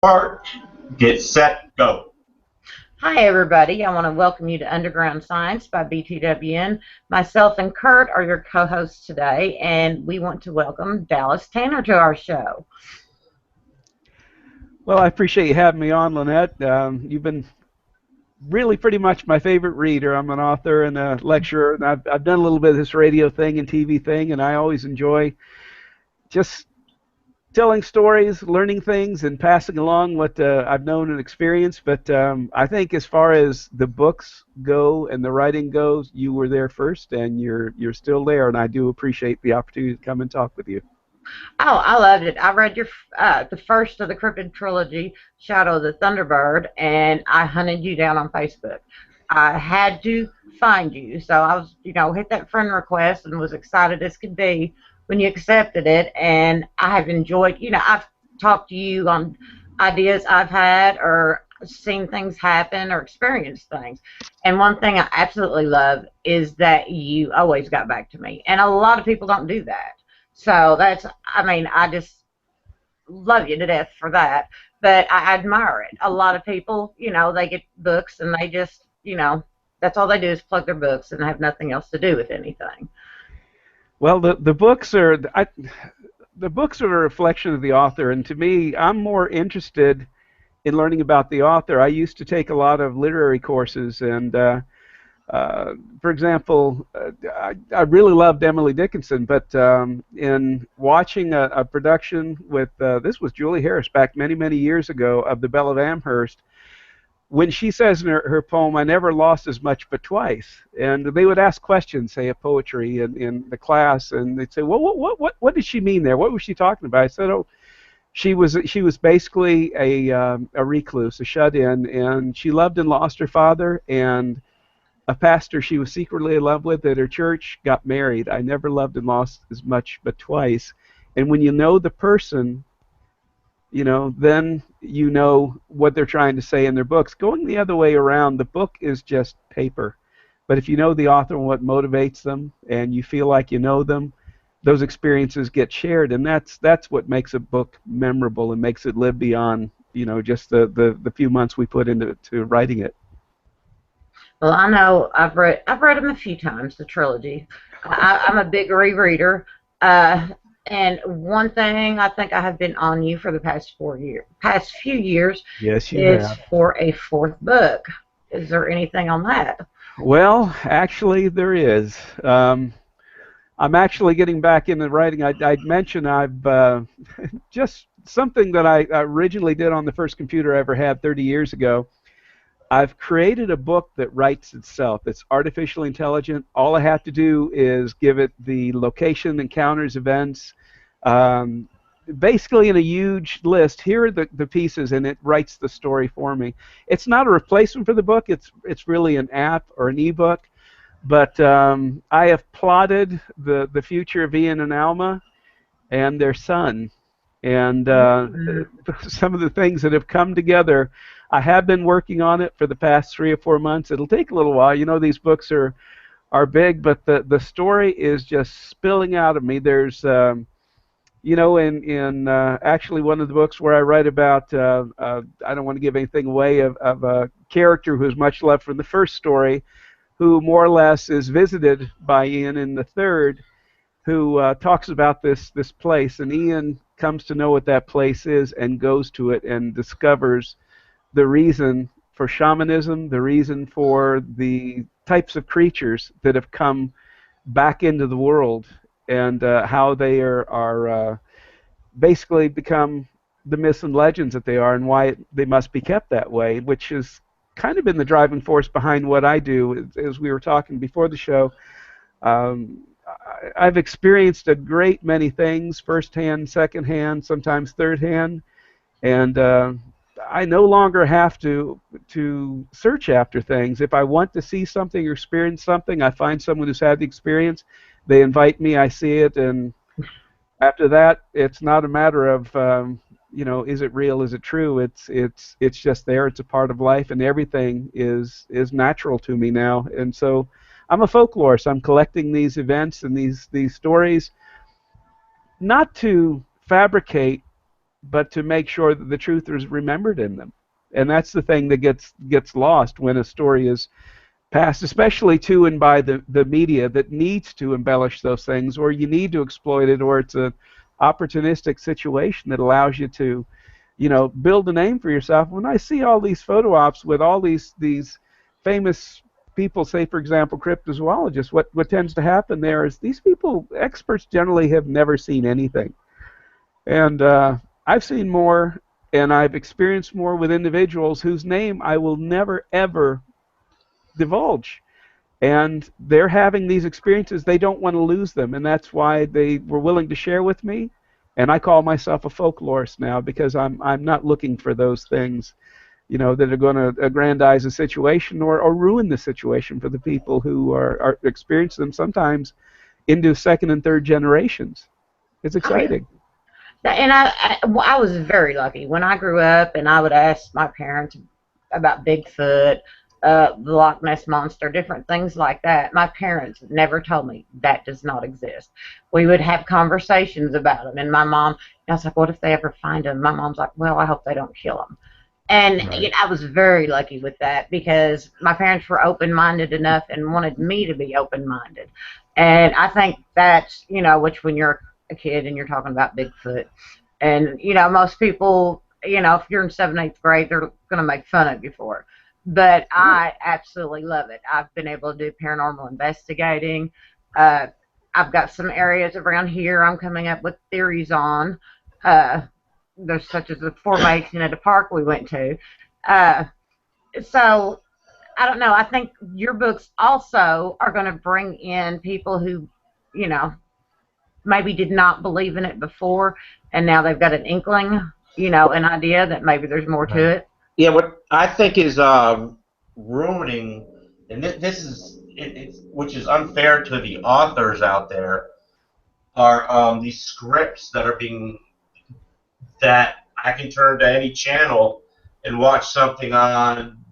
Start, get set, go. Hi, everybody. I want to welcome you to Underground Science by BTWN. Myself and Kurt are your co hosts today, and we want to welcome Dallas Tanner to our show. Well, I appreciate you having me on, Lynette. You've been really pretty much my favorite reader. I'm an author and a lecturer, and I've done a little bit of this radio thing and TV thing, and I always enjoy just telling stories, learning things, and passing along what I've known and experienced. But I think as far as the books go and the writing goes, you were there first, and you're still there, and I do appreciate the opportunity to come and talk with you. Oh, I loved it. I read your the first of the Cryptid trilogy, Shadow of the Thunderbird, and I hunted you down on Facebook. I had to find you, so I was, hit that friend request and was excited as could be when you accepted it. And I have enjoyed, I've talked to you on ideas I've had or seen things happen or experienced things. And one thing I absolutely love is that you always got back to me. And a lot of people don't do that. So I just love you to death for that. But I admire it. A lot of people, they get books and they just, that's all they do is plug their books and have nothing else to do with anything. Well, the books are the books are a reflection of the author, and to me, I'm more interested in learning about the author. I used to take a lot of literary courses, and for example, I really loved Emily Dickinson, but in watching a production with this was Julie Harris back many, many years ago of the Belle of Amherst, when she says in her poem, "I never lost as much but twice," and they would ask questions, say, of poetry in the class, and they'd say, "Well, what did she mean there? What was she talking about?" I said, "Oh, she was basically a recluse, a shut-in, and she loved and lost her father, and a pastor she was secretly in love with at her church got married. I never loved and lost as much but twice." And when you know the person, then you know what they're trying to say in their books. Going the other way around, the book is just paper. But if you know the author and what motivates them, and you feel like you know them, those experiences get shared, and that's what makes a book memorable and makes it live beyond just the few months we put into writing it. Well, I know I've read them a few times, the trilogy. I'm a big rereader. Uh, and one thing I think I have been on you for the past few years, Yes, you is have. for a fourth book. Is there anything on that? Well, actually, there is. I'm actually getting back into writing. I'd mentioned I've just something that I originally did on the first computer I ever had 30 years ago. I've created a book that writes itself. It's artificially intelligent. All I have to do is give it the location, encounters, events, um, basically in a huge list. Here are the pieces, and it writes the story for me. It's not a replacement for the book. It's really an app or an ebook. But I have plotted the future of Ian and Alma and their son, and Mm. some of the things that have come together. I have been working on it for the past 3 or 4 months. It'll take a little while. These books are big, but the story is just spilling out of me. There's in actually one of the books where I write about, I don't want to give anything away, of a character who's much loved from the first story, who more or less is visited by Ian in the third, who talks about this place, and Ian comes to know what that place is and goes to it and discovers the reason for shamanism, the reason for the types of creatures that have come back into the world, and how they are basically become the myths and legends that they are, and why they must be kept that way, which has kind of been the driving force behind what I do. As we were talking before the show, I've experienced a great many things, firsthand, secondhand, sometimes thirdhand, and I no longer have to search after things. If I want to see something or experience something, I find someone who's had the experience. They invite me, I see it, and after that, it's not a matter of is it real, is it true? It's just there. It's a part of life, and everything is natural to me now. And so, I'm a folklorist. I'm collecting these events and these stories, not to fabricate but to make sure that the truth is remembered in them. And that's the thing that gets lost when a story is passed, especially to and by the media that needs to embellish those things, or you need to exploit it, or it's an opportunistic situation that allows you to, build a name for yourself. When I see all these photo ops with all these famous people, say for example cryptozoologists, what tends to happen there is these people, experts generally, have never seen anything. And I've seen more, and I've experienced more with individuals whose name I will never, ever divulge. And they're having these experiences. They don't want to lose them, and that's why they were willing to share with me. And I call myself a folklorist now, because I'm not looking for those things, that are going to aggrandize a situation or ruin the situation for the people who are experiencing them, sometimes into second and third generations. It's exciting. And I was very lucky. When I grew up and I would ask my parents about Bigfoot, the Loch Ness Monster, different things like that, my parents never told me that does not exist. We would have conversations about them, and my mom, I was like, what if they ever find them? My mom's like, well, I hope they don't kill them. And Right. I was very lucky with that, because my parents were open-minded enough and wanted me to be open-minded. And I think that's, which when you're a kid and you're talking about Bigfoot, and, most people, if you're in 7th, 8th grade, they're going to make fun of you for it. But I absolutely love it. I've been able to do paranormal investigating. I've got some areas around here I'm coming up with theories on. There's such as the formation at a park we went to. So, I don't know. I think your books also are going to bring in people who, maybe did not believe in it before, and now they've got an inkling, an idea that maybe there's more to it. Yeah, what I think is ruining, and this is which is unfair to the authors out there, are these scripts that I can turn to any channel and watch something on,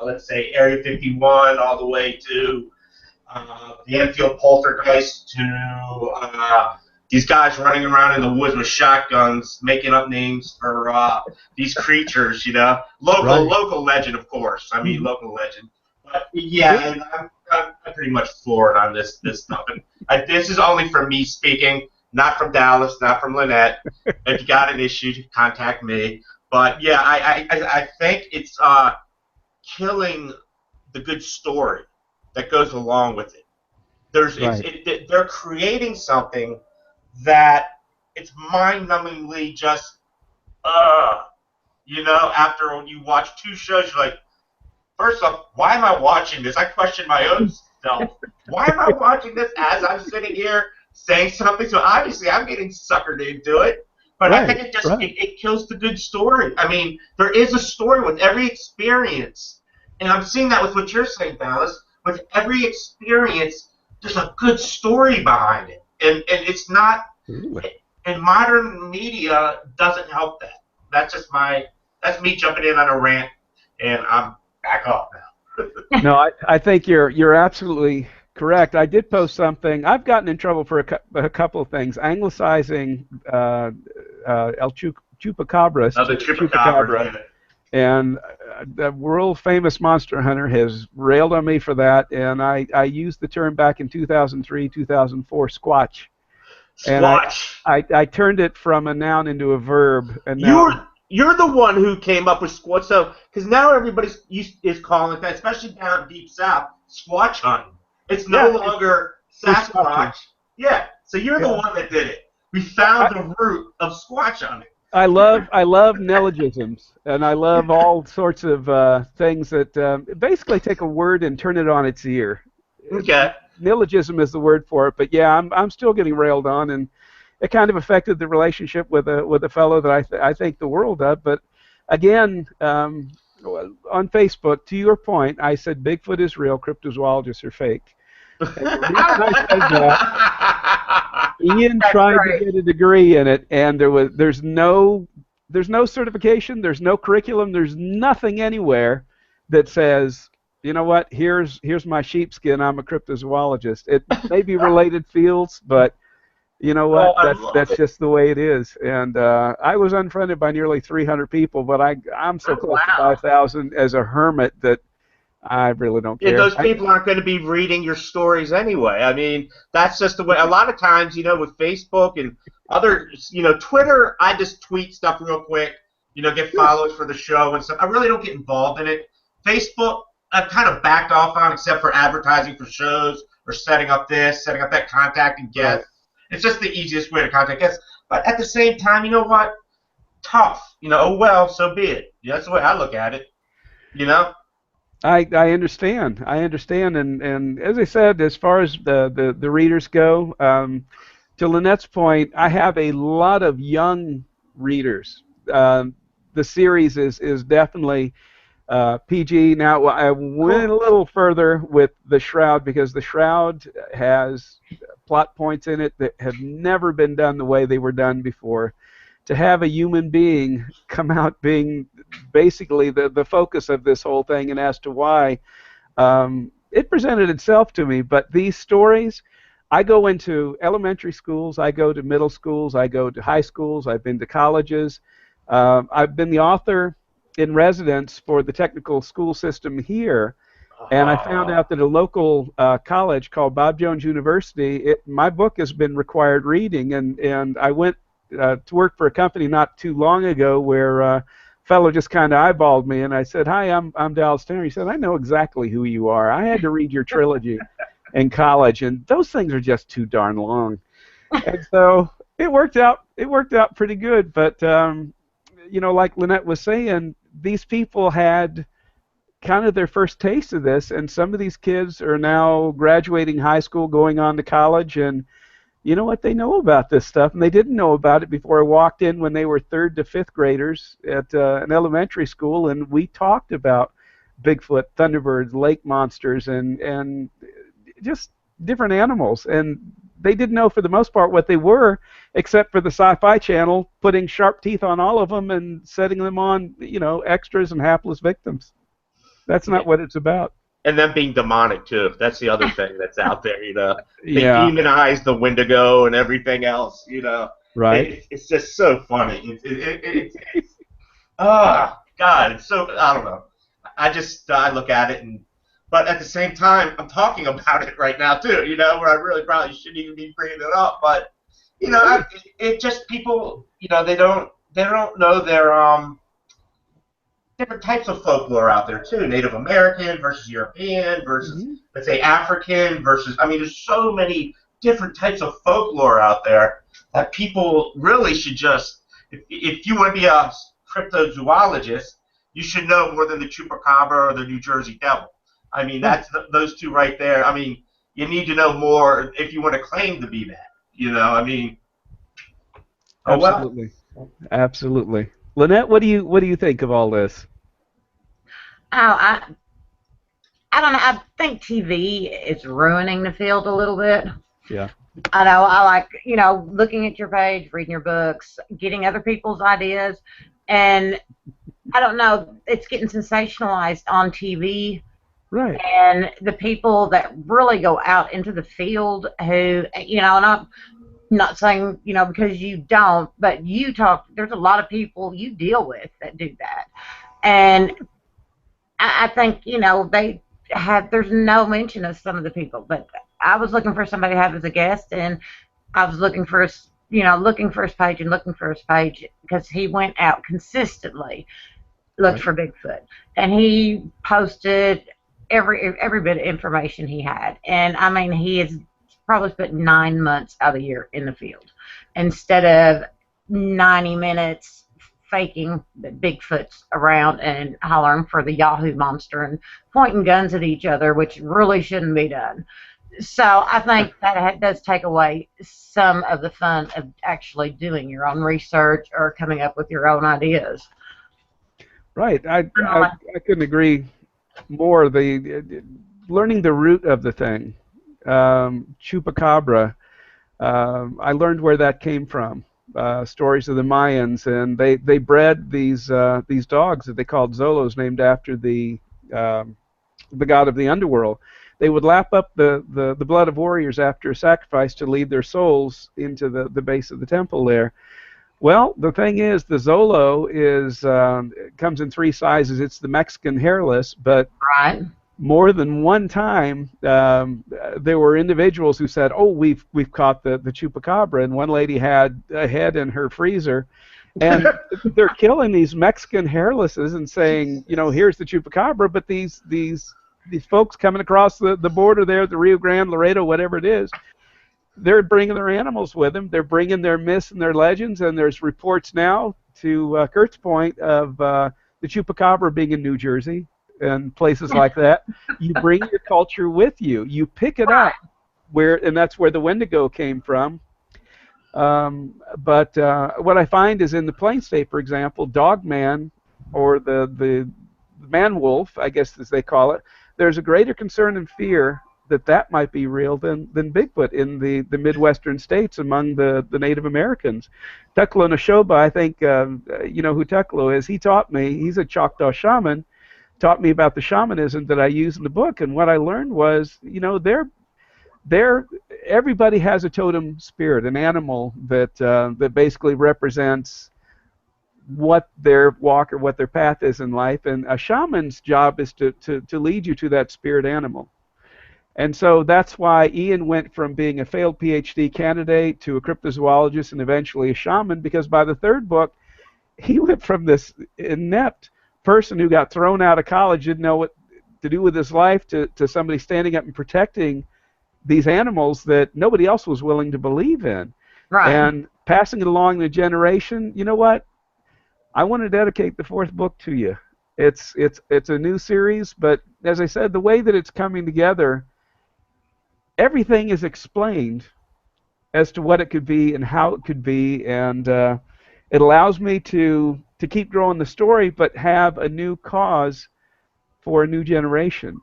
let's say Area 51, all the way to the Enfield Poltergeist, to these guys running around in the woods with shotguns, making up names for these creatures, Local legend, of course. I mean, local legend. But yeah, and I'm pretty much floored on this stuff. And this is only from me speaking, not from Dallas, not from Lynette. If you got an issue, contact me. But yeah, I think it's killing the good story that goes along with it. They're creating something that it's mind-numbingly just, after you watch 2 shows, you're like, first off, why am I watching this? I question my own self. Why am I watching this as I'm sitting here saying something? So obviously I'm getting suckered into it. But I think it kills the good story. I mean, there is a story with every experience. And I'm seeing that with what you're saying, Dallas. With every experience, there's a good story behind it. And it's not, and modern media doesn't help that. That's me jumping in on a rant, and I'm back off now. No, I think you're absolutely correct. I did post something. I've gotten in trouble for a couple of things. Anglicizing El Chupacabra. The Chupacabra. And the world famous monster hunter has railed on me for that, and I used the term back in 2003, 2004, squatch. And I turned it from a noun into a verb. And now, you're the one who came up with squatch. So because now everybody is calling that, especially down deep south, squatch hunting. It's no longer Sasquatch. Yeah. So you're the one that did it. We found the root of squatch hunting. I love neologisms, and I love all sorts of things that basically take a word and turn it on its ear. Okay. Neologism is the word for it, but yeah, I'm still getting railed on, and it kind of affected the relationship with a fellow that I think the world of. But again, on Facebook, to your point, I said Bigfoot is real, cryptozoologists are fake. And the reason I said that, Ian tried to get a degree in it, and there's no certification, there's no curriculum, there's nothing anywhere that says, you know what, here's my sheepskin, I'm a cryptozoologist. It may be related fields, but You know Oh, what? I That's love that's it. just the way it is. And I was unfriended by nearly 300 people, but I'm so Oh, close to wow. 5,000 as a hermit that I really don't And care. those people aren't going to be reading your stories anyway. I mean, that's just the way. A lot of times, with Facebook and other, Twitter, I just tweet stuff real quick, get Sure. followers for the show and stuff. I really don't get involved in it. Facebook, I've kind of backed off on, except for advertising for shows or setting up this, setting up that, contacting Right. guests. It's just the easiest way to contact guests. But at the same time, you know what? Tough. Oh well, so be it. That's the way I look at it. You know. I understand. I understand. And as I said, as far as the readers go, to Lynette's point, I have a lot of young readers. The series is definitely PG. Now, I went Cool. a little further with The Shroud because The Shroud has plot points in it that have never been done the way they were done before. To have a human being come out being basically the focus of this whole thing and as to why, it presented itself to me. But these stories, I go into elementary schools, I go to middle schools, I go to high schools, I've been to colleges. I've been the author in residence for the technical school system here, and I found Oh. out that a local college called Bob Jones University, my book has been required reading, and I went to work for a company not too long ago where a fellow just kind of eyeballed me, and I said, "Hi, I'm Dallas Tanner." He said, "I know exactly who you are. I had to read your trilogy in college, and those things are just too darn long." And so it worked out. It worked out pretty good, but like Lynette was saying, these people had kind of their first taste of this, and some of these kids are now graduating high school, going on to college, and you know what? They know about this stuff, and they didn't know about it before I walked in when they were third to fifth graders at an elementary school, and we talked about Bigfoot, Thunderbirds, lake monsters, and just different animals, and they didn't know for the most part what they were, except for the Sci-Fi Channel putting sharp teeth on all of them and setting them on, extras and hapless victims. That's not what it's about. And them being demonic too. That's the other thing that's out there. They Yeah, demonize the Wendigo and everything else. right. It's just so funny. God, it's so, I don't know. I look at it but at the same time, I'm talking about it right now too. Where I really probably shouldn't even be bringing it up, but it just people. They don't know their different types of folklore out there too. Native American versus European versus, Hmm. let's say, African versus. I mean, there's so many different types of folklore out there that people really should just. If you want to be a cryptozoologist, you should know more than the chupacabra or the New Jersey Devil. I mean, Right. that's those two right there. I mean, you need to know more if you want to claim to be that. I mean, oh well. Absolutely. Absolutely. Lynette, what do you think of all this? Oh, I don't know. I think TV is ruining the field a little bit. Yeah. I know. I like, looking at your page, reading your books, getting other people's ideas, and I don't know. It's getting sensationalized on TV, Right. and the people that really go out into the field who, and I'm not saying, because you don't, but you talk, there's a lot of people you deal with that do that. And I think, there's no mention of some of the people, but I was looking for somebody to have as a guest, and I was looking for his, looking for his page and looking for his page because he went out consistently, looked Right. for Bigfoot, and he posted every bit of information he had. And I mean, he has probably spent 9 months out of the year in the field instead of 90 minutes faking that Bigfoot's around and hollering for the Yahoo monster and pointing guns at each other, which really shouldn't be done. So I think that does take away some of the fun of actually doing your own research or coming up with your own ideas. Right. I couldn't agree more. The learning the root of the thing, chupacabra. I learned where that came from. Stories of the Mayans, and they bred these dogs that they called Zolos, named after the god of the underworld. they would lap up the blood of warriors after a sacrifice to lead their souls into the base of the temple there. Well, the thing is, the Zolo comes in 3 sizes. It's the Mexican hairless, but Right. more than one time, there were individuals who said, "Oh, we've caught the chupacabra," and one lady had a head in her freezer, and they're killing these Mexican hairlesses and saying, here's the chupacabra, but these folks coming across the border there, the Rio Grande, Laredo, whatever it is, they're bringing their animals with them. They're bringing their myths and their legends, and there's reports now, to Kurt's point, of the chupacabra being in New Jersey and places like that. You bring your culture with you. You pick it up, and that's where the Wendigo came from. But what I find is in the Plain State, for example, Dogman, or the man-wolf, I guess as they call it, there's a greater concern and fear that might be real than Bigfoot in the Midwestern states among the Native Americans. Tucklo Nashoba, I think, you know who Tucklo is. He taught me, he's a Choctaw shaman, taught me about the shamanism that I use in the book. And what I learned was, everybody has a totem spirit, an animal that basically represents what their walk or what their path is in life. And a shaman's job is to lead you to that spirit animal. And so that's why Ian went from being a failed PhD candidate to a cryptozoologist and eventually a shaman, because by the 3rd book, he went from this inept person who got thrown out of college, didn't know what to do with his life, to somebody standing up and protecting these animals that nobody else was willing to believe in. Right. And passing it along the generation, you know what? I want to dedicate the 4th book to you. It's a new series, but as I said, the way that it's coming together, everything is explained as to what it could be and how it could be, and it allows me to keep growing the story, but have a new cause for a new generation.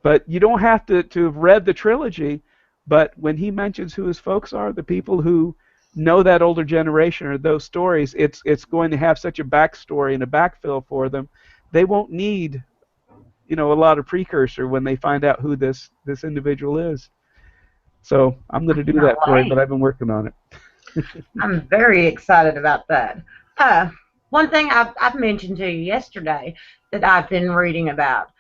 But you don't have to have read the trilogy, but when he mentions who his folks are, the people who know that older generation or those stories, it's going to have such a backstory and a backfill for them. They won't need, a lot of precursor when they find out who this individual is. So I'm going to do that for him, but I've been working on it. I'm very excited about that. One thing I've mentioned to you yesterday that I've been reading about,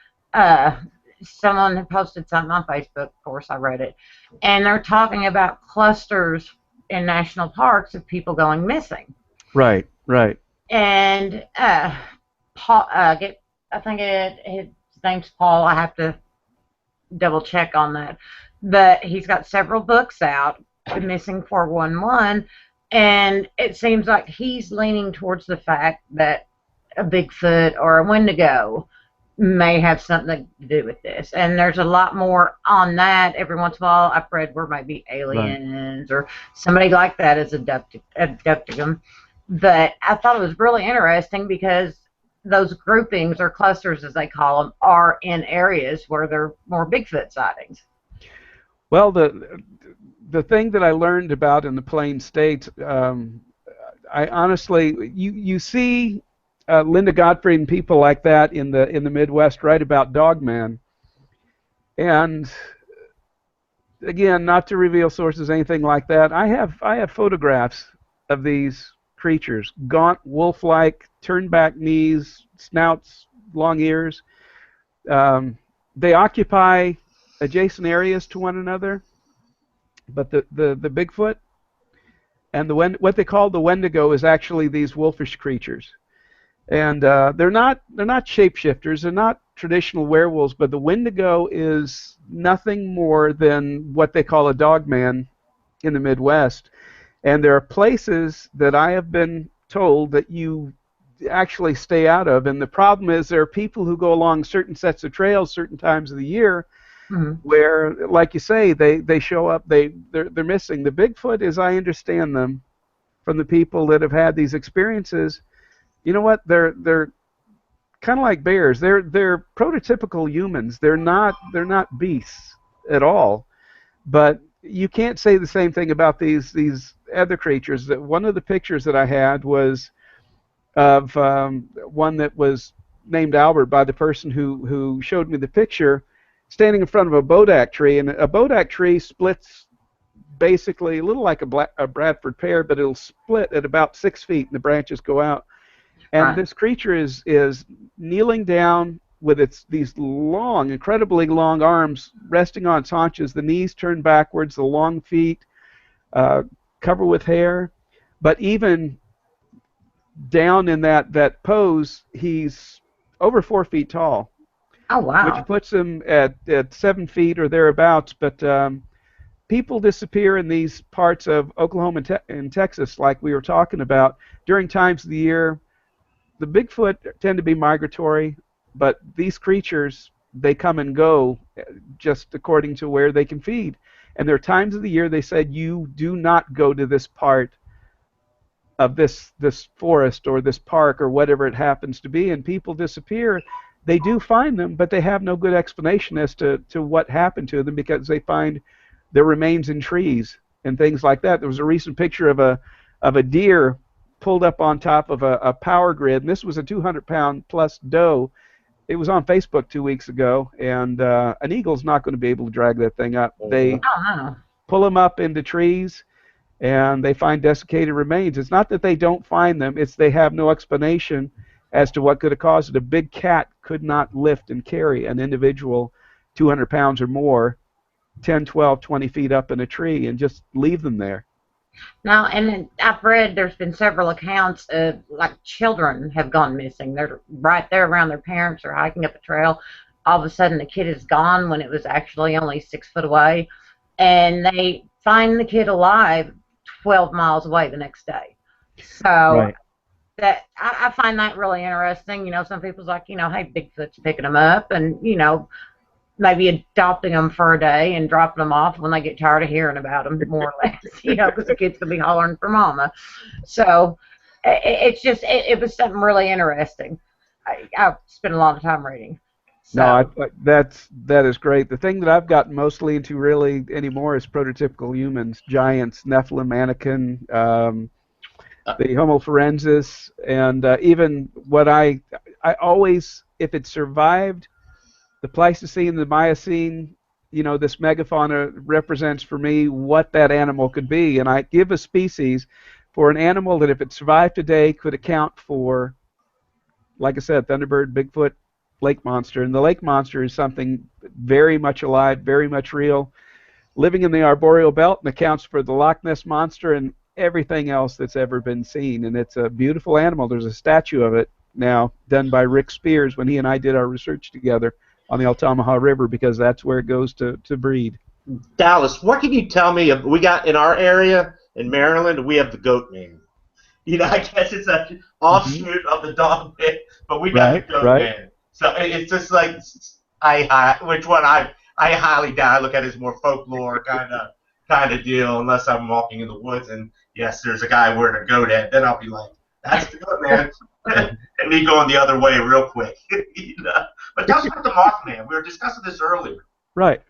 someone had posted something on Facebook, of course I read it, and they're talking about clusters in national parks of people going missing. Right. And Paul, I think his name's Paul, I have to double check on that, but he's got several books out, The Missing 411, and it seems like he's leaning towards the fact that a Bigfoot or a Wendigo may have something to do with this. And there's a lot more on that. Every once in a while I've read where maybe aliens or somebody like that is abducting them. But I thought it was really interesting because those groupings, or clusters as they call them, are in areas where there are more Bigfoot sightings. Well, the thing that I learned about in the Plain States, I honestly, you see Linda Gottfried and people like that in the Midwest write about Dogman, and again, not to reveal sources, anything like that. I have photographs of these creatures, gaunt, wolf-like, turned-back knees, snouts, long ears. They occupy adjacent areas to one another, but the Bigfoot and what they call the Wendigo is actually these wolfish creatures. And they're not shapeshifters. They're not traditional werewolves. But the Wendigo is nothing more than what they call a dogman in the Midwest. And there are places that I have been told that you actually stay out of. And the problem is there are people who go along certain sets of trails certain times of the year, where, like you say, they show up. They're missing. The Bigfoot, as I understand them, from the people that have had these experiences, you know what? They're kind of like bears. They're prototypical humans. They're not beasts at all. But you can't say the same thing about these other creatures. That one of the pictures that I had was of one that was named Albert by the person who showed me the picture. standing in front of a bodak tree, and a bodak tree splits basically a little like a Bradford pear, but it'll split at about 6 feet, and the branches go out. And Right. this creature is kneeling down with these long, incredibly long arms resting on its haunches, the knees turned backwards, the long feet covered with hair. But even down in that pose, he's over 4 feet tall, Oh, which wow. puts him at 7 feet or thereabouts. But people disappear in these parts of Oklahoma and Texas, like we were talking about, during times of the year. The Bigfoot tend to be migratory, but these creatures, they come and go just according to where they can feed. And there are times of the year they said, you do not go to this part of this forest or this park or whatever it happens to be, and people disappear. They do find them, but they have no good explanation as to what happened to them, because they find their remains in trees and things like that. There was a recent picture of a deer pulled up on top of a power grid, and this was a 200-pound plus doe. It was on Facebook 2 weeks ago, and an eagle's not going to be able to drag that thing up. They Oh, no. pull them up into trees, and they find desiccated remains. It's not that they don't find them, it's they have no explanation as to what could have caused it. A big cat could not lift and carry an individual 200 pounds or more 10, 12, 20 feet up in a tree and just leave them there. Now, and then I've read there's been several accounts of like children have gone missing. They're right there around their parents or hiking up a trail. All of a sudden, the kid is gone when it was actually only 6 foot away, and they find the kid alive 12 miles away the next day. So Right. that I find that really interesting. You know, some people's like, you know, hey, Bigfoot's picking them up, and you know, maybe adopting them for a day and dropping them off when they get tired of hearing about them, more or less, you know, because the kids could be hollering for mama. So it's just, it was something really interesting. I spent a lot of time reading. So, No, that is great. The thing that I've gotten mostly into really anymore is prototypical humans, giants, Nephilim, Anakin, the Homo forensis, and even what I always, if it survived the Pleistocene, the Miocene, you know, this megafauna represents for me what that animal could be. And I give a species for an animal that if it survived today could account for, like I said, Thunderbird, Bigfoot, lake monster. And the lake monster is something very much alive, very much real, living in the arboreal belt, and accounts for the Loch Ness monster and everything else that's ever been seen. And it's a beautiful animal. There's a statue of it now done by Rick Spears when he and I did our research together on the Altamaha River, because that's where it goes to breed. Dallas, what can you tell me? We got in our area in Maryland, we have the goat man. You know, I guess it's an offshoot of the dog man, but we got the goat man. So it's just like which one I highly doubt. I look at it as more folklore kind of deal, unless I'm walking in the woods and yes, there's a guy wearing a goat head. Then I'll be like, that's the goat man, and me going the other way real quick. You know? But tell us about the Mothman. We were discussing this earlier. Right.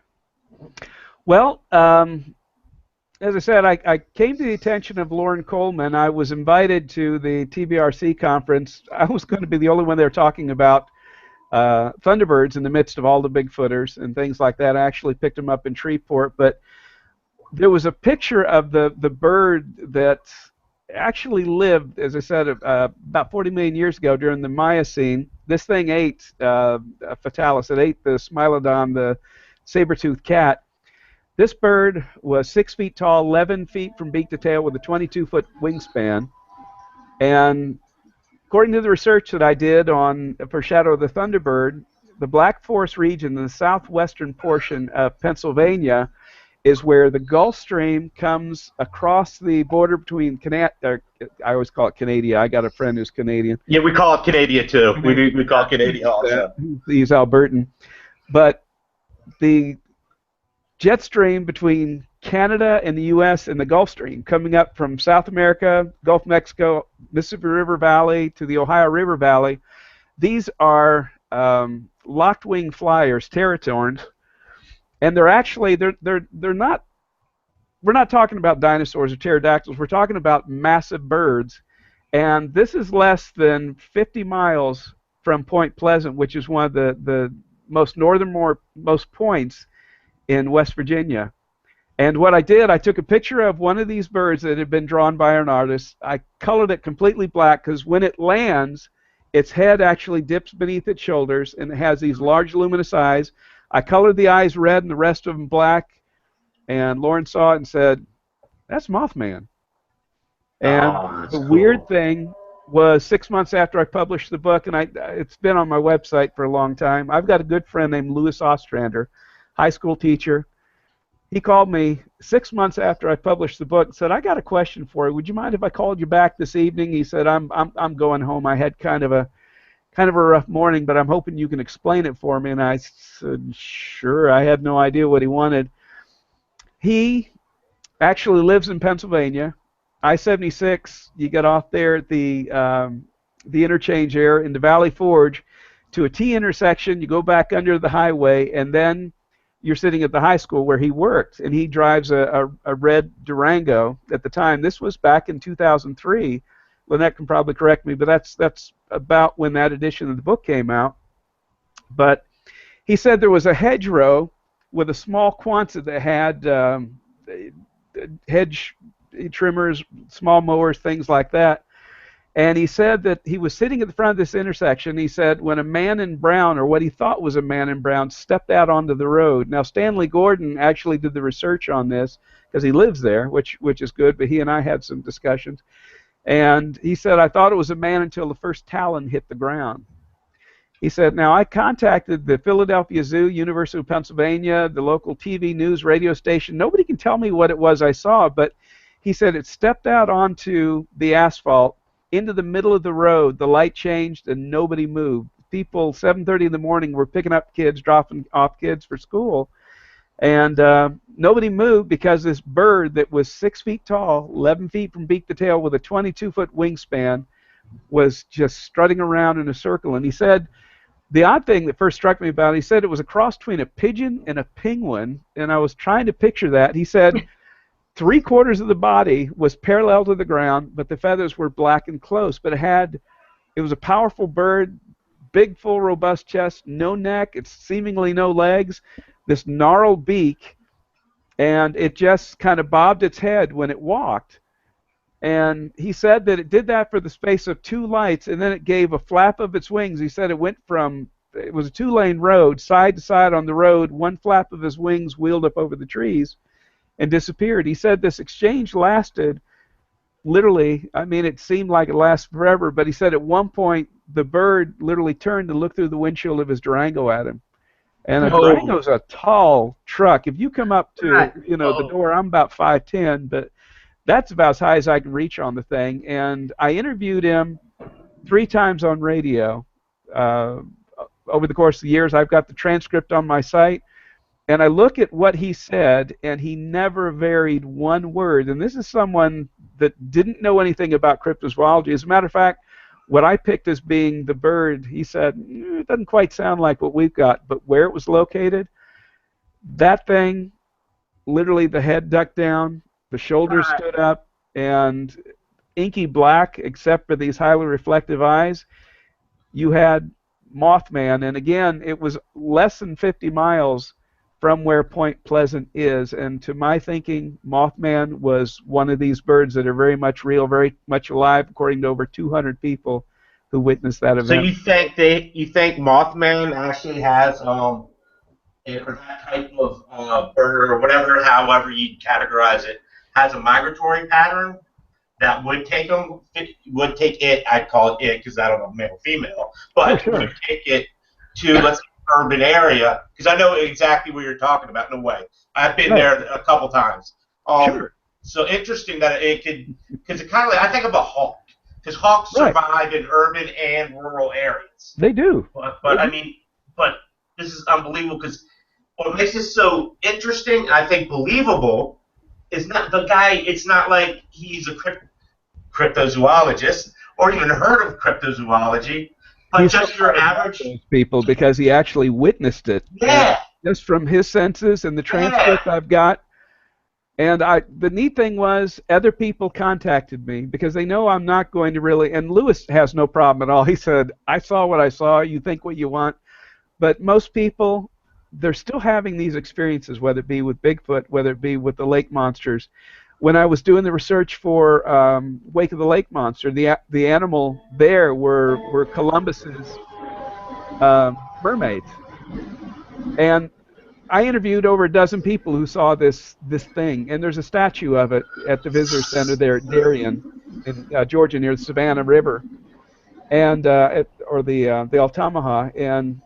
Well, as I said, I came to the attention of Lauren Coleman. I was invited to the TBRC conference. I was going to be the only one there talking about Thunderbirds in the midst of all the Bigfooters and things like that. I actually picked them up in Shreveport, but there was a picture of the bird that actually lived, as I said, about 40 million years ago during the Miocene. This thing ate Fatalis. It ate the Smilodon, the saber-toothed cat. This bird was 6 feet tall, 11 feet from beak to tail, with a 22-foot wingspan. And according to the research that I did for Shadow of the Thunderbird, the Black Forest region in the southwestern portion of Pennsylvania is where the Gulf Stream comes across the border between I always call it Canada. I got a friend who's Canadian. Yeah, we call it Canada too. We call it Canada also. He's Albertan. But the jet stream between Canada and the U.S. and the Gulf Stream coming up from South America, Gulf of Mexico, Mississippi River Valley to the Ohio River Valley, these are locked wing flyers, teratorns. And they're actually, they're not, we're not talking about dinosaurs or pterodactyls, we're talking about massive birds. And this is less than 50 miles from Point Pleasant, which is one of the most northernmost points in West Virginia. And what I did, I took a picture of one of these birds that had been drawn by an artist. I colored it completely black because when it lands, its head actually dips beneath its shoulders, and it has these large luminous eyes. I colored the eyes red and the rest of them black, and Lauren saw it and said, "That's Mothman." And the weird thing was 6 months after I published the book, and it's been on my website for a long time, I've got a good friend named Louis Ostrander, high school teacher. He called me 6 months after I published the book and said, "I got a question for you. Would you mind if I called you back this evening?" He said, I'm going home. I had kind of a rough morning, but I'm hoping you can explain it for me." And I said, "Sure." I had no idea what he wanted. He actually lives in Pennsylvania. I-76, you get off there at the interchange there in the Valley Forge to a T intersection. You go back under the highway, and then you're sitting at the high school where he worked, and he drives a red Durango at the time. This was back in 2003. Lynette can probably correct me, but that's about when that edition of the book came out. But he said there was a hedgerow with a small Quonset that had hedge trimmers, small mowers, things like that. And he said that he was sitting at the front of this intersection. He said when a man in brown, or what he thought was a man in brown, stepped out onto the road. Now, Stanley Gordon actually did the research on this because he lives there, which is good, but he and I had some discussions. And he said, "I thought it was a man until the first talon hit the ground." He said, "Now, I contacted the Philadelphia Zoo, University of Pennsylvania, the local TV news radio station. Nobody can tell me what it was I saw, but he said it stepped out onto the asphalt into the middle of the road. The light changed and nobody moved. People, 7:30 in the morning, were picking up kids, dropping off kids for school, and nobody moved because this bird that was 6 feet tall, 11 feet from beak to tail, with a 22-foot wingspan, was just strutting around in a circle." And he said the odd thing that first struck me about it, he said it was a cross between a pigeon and a penguin, and I was trying to picture that. He said 3/4 of the body was parallel to the ground, but the feathers were black and close. But it was a powerful bird, big, full, robust chest, no neck, it's seemingly no legs, this gnarled beak, and it just kind of bobbed its head when it walked. And he said that it did that for the space of 2 lights, and then it gave a flap of its wings. He said it was a 2-lane road, side to side on the road, one flap of his wings wheeled up over the trees and disappeared. He said this exchange lasted literally, I mean, it seemed like it lasted forever, but he said at one point the bird literally turned to look through the windshield of his Durango at him. And a Durango's a tall truck. If you come up to, the door, I'm about 5'10", but that's about as high as I can reach on the thing. And I interviewed him 3 times on radio over the course of the years. I've got the transcript on my site. And I look at what he said, and he never varied one word. And this is someone that didn't know anything about cryptozoology. As a matter of fact, what I picked as being the bird, he said, it doesn't quite sound like what we've got. But where it was located, that thing, literally the head ducked down, the shoulders stood up, and inky black, except for these highly reflective eyes, you had Mothman. And again, it was less than 50 miles from where Point Pleasant is, and to my thinking, Mothman was one of these birds that are very much real, very much alive, according to over 200 people who witnessed that event. So you think Mothman actually has that type of bird or whatever, however you categorize it, has a migratory pattern that would take it? I'd call it because I don't know male or female, but would take it to let's say urban area, because I know exactly what you're talking about. In a way, I've been there a couple times. So interesting that it could, because it kind of I think of a hawk, because hawks survive in urban and rural areas. They do. But I mean, but this is unbelievable because what makes this so interesting, I think believable, is not the guy. It's not like he's a cryptozoologist or even heard of cryptozoology. But just your average people, because he actually witnessed it. Yeah. Just from his senses and the transcript I've got. And the neat thing was, other people contacted me because they know I'm not going to really. And Lewis has no problem at all. He said, "I saw what I saw. You think what you want." But most people, they're still having these experiences, whether it be with Bigfoot, whether it be with the lake monsters. When I was doing the research for Wake of the Lake Monster, the animal there were Columbus's mermaids, and I interviewed over a dozen people who saw this thing, and there's a statue of it at the visitor center there at Darien in Georgia near the Savannah River, and or the Altamaha. And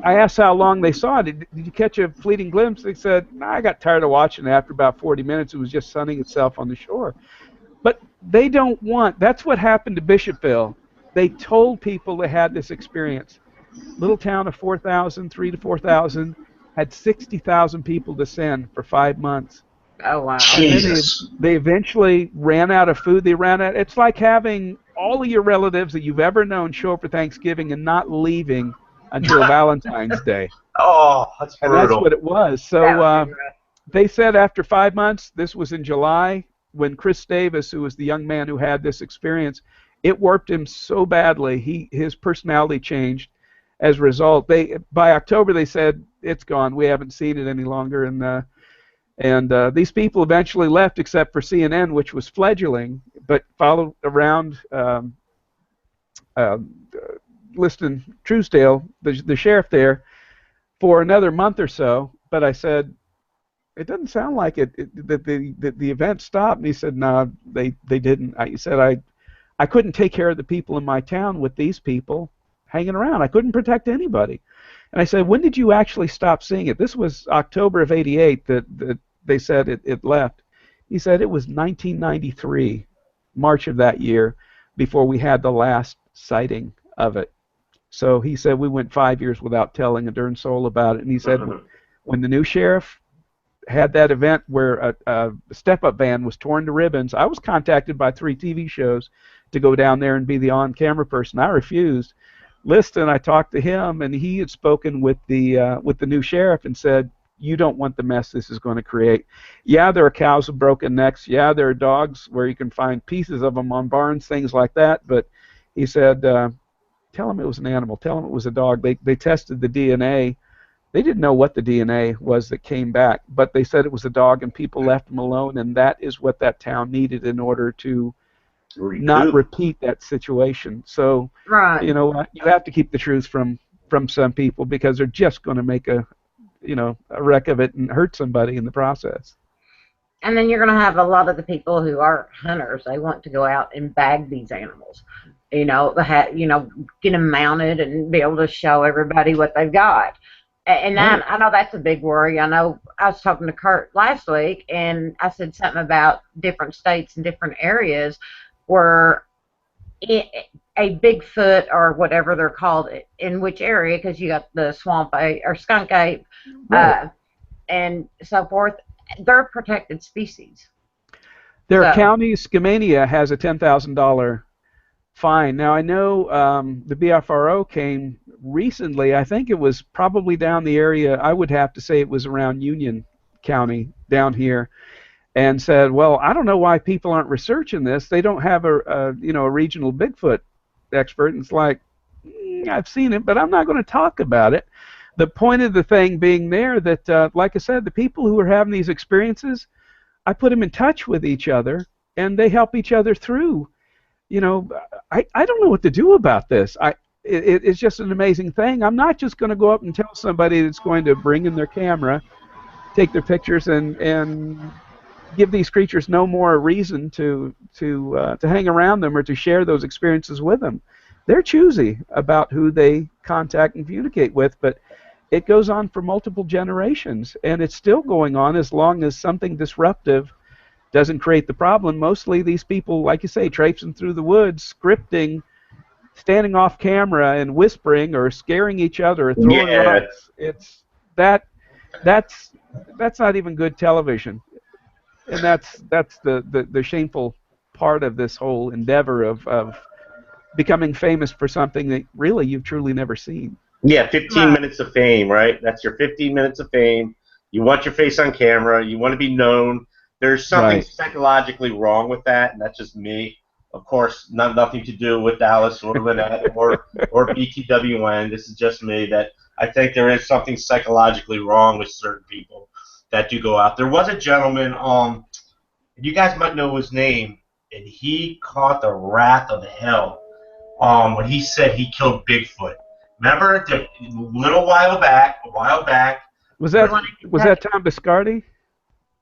I asked how long they saw it. Did you catch a fleeting glimpse? They said, nah, I got tired of watching it. After about 40 minutes, it was just sunning itself on the shore. But they don't want. That's what happened to Bishopville. They told people they had this experience. Little town of 4,000, 3 to 4,000. Had 60,000 people descend for 5 months. Oh, wow. Jesus. They eventually ran out of food. They ran out. It's like having all of your relatives that you've ever known show up for Thanksgiving and not leaving until Valentine's Day. Oh, that's brutal. And that's what it was. So they said after 5 months, this was in July, when Chris Davis, who was the young man who had this experience, it warped him so badly. His personality changed. As a result, by October they said it's gone. We haven't seen it any longer, and these people eventually left, except for CNN, which was fledgling, but followed around Liston Truesdale, the sheriff there, for another month or so. But I said, it doesn't sound like it that the event stopped. And he said, no, they didn't. He said, I couldn't take care of the people in my town with these people hanging around. I couldn't protect anybody. And I said, when did you actually stop seeing it? This was October of '88 that they said it left. He said it was 1993, March of that year, before we had the last sighting of it. So he said we went 5 years without telling a darn soul about it. And he said when the new sheriff had that event where a step-up van was torn to ribbons, I was contacted by 3 TV shows to go down there and be the on-camera person. I refused. Liston, I talked to him, and he had spoken with the new sheriff and said, you don't want the mess this is going to create. Yeah, there are cows with broken necks. Yeah, there are dogs where you can find pieces of them on barns, things like that. But he said, tell them it was an animal. Tell them it was a dog. They tested the DNA. They didn't know what the DNA was that came back, but they said it was a dog, and people left them alone, and that is what that town needed in order to not repeat that situation. So, Right. you know, you have to keep the truth from some people, because they're just going to make a wreck of it and hurt somebody in the process. And then you're going to have a lot of the people who are hunters. They want to go out and bag these animals. Get them mounted and be able to show everybody what they've got. And I know that's a big worry. I know I was talking to Kurt last week, and I said something about different states and different areas where a Bigfoot or whatever they're called, in which area, because you got the swamp ape or skunk ape, Right. and so forth, they're protected species. There are counties. Skamania has a $10,000 fine. Now I know the BFRO came recently. I think it was probably down the area. I would have to say it was around Union County down here, and said, well, I don't know why people aren't researching this. They don't have a regional Bigfoot expert. And it's like, I've seen it, but I'm not going to talk about it. The point of the thing being there that, like I said, the people who are having these experiences, I put them in touch with each other, and they help each other through. I don't know what to do about this. It's just an amazing thing. I'm not just going to go up and tell somebody that's going to bring in their camera, take their pictures, and give these creatures no more reason to hang around them or to share those experiences with them. They're choosy about who they contact and communicate with, but it goes on for multiple generations, and it's still going on as long as something disruptive doesn't create the problem. Mostly these people, like you say, traipsing through the woods, scripting, standing off camera and whispering or scaring each other or throwing rocks. That's not even good television. And that's the shameful part of this whole endeavor of becoming famous for something that really you've truly never seen. Yeah, 15 minutes of fame, right? That's your 15 minutes of fame. You want your face on camera. You want to be known. There's something psychologically wrong with that, and that's just me. Of course, nothing to do with Dallas or Lynette or BTWN. This is just me, that I think there is something psychologically wrong with certain people that do go out. There was a gentleman, you guys might know his name, and he caught the wrath of hell when he said he killed Bigfoot. Remember, a while back. Was that Tom Biscardi?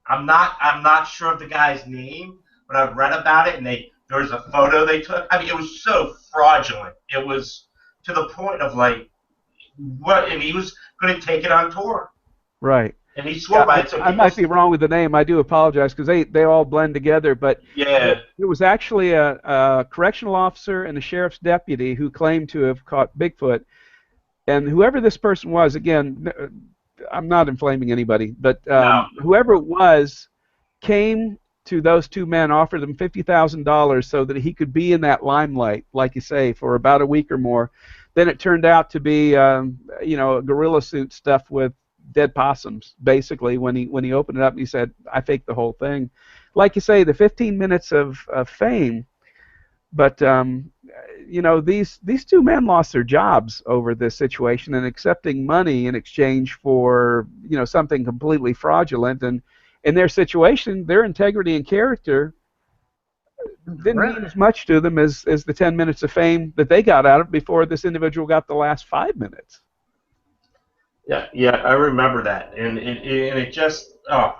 I'm not sure of the guy's name, but I've read about it, and there was a photo they took. I mean, it was so fraudulent. It was to the point of like, what? And he was going to take it on tour. Right. And he swore by it. So I might be wrong with the name. I do apologize because they all blend together. But yeah, it was actually a correctional officer and a sheriff's deputy who claimed to have caught Bigfoot. And whoever this person was, again, I'm not inflaming anybody, but no. whoever it was came to those two men, offered them $50,000 so that he could be in that limelight, like you say, for about a week or more. Then it turned out to be, a gorilla suit stuffed with dead possums, basically, when he opened it up and he said, I faked the whole thing. Like you say, the 15 minutes of fame, but these two men lost their jobs over this situation and accepting money in exchange for something completely fraudulent. And in their situation, their integrity and character didn't mean as much to them as the 10 minutes of fame that they got out of it before this individual got the last 5 minutes. Yeah, I remember that, and it just it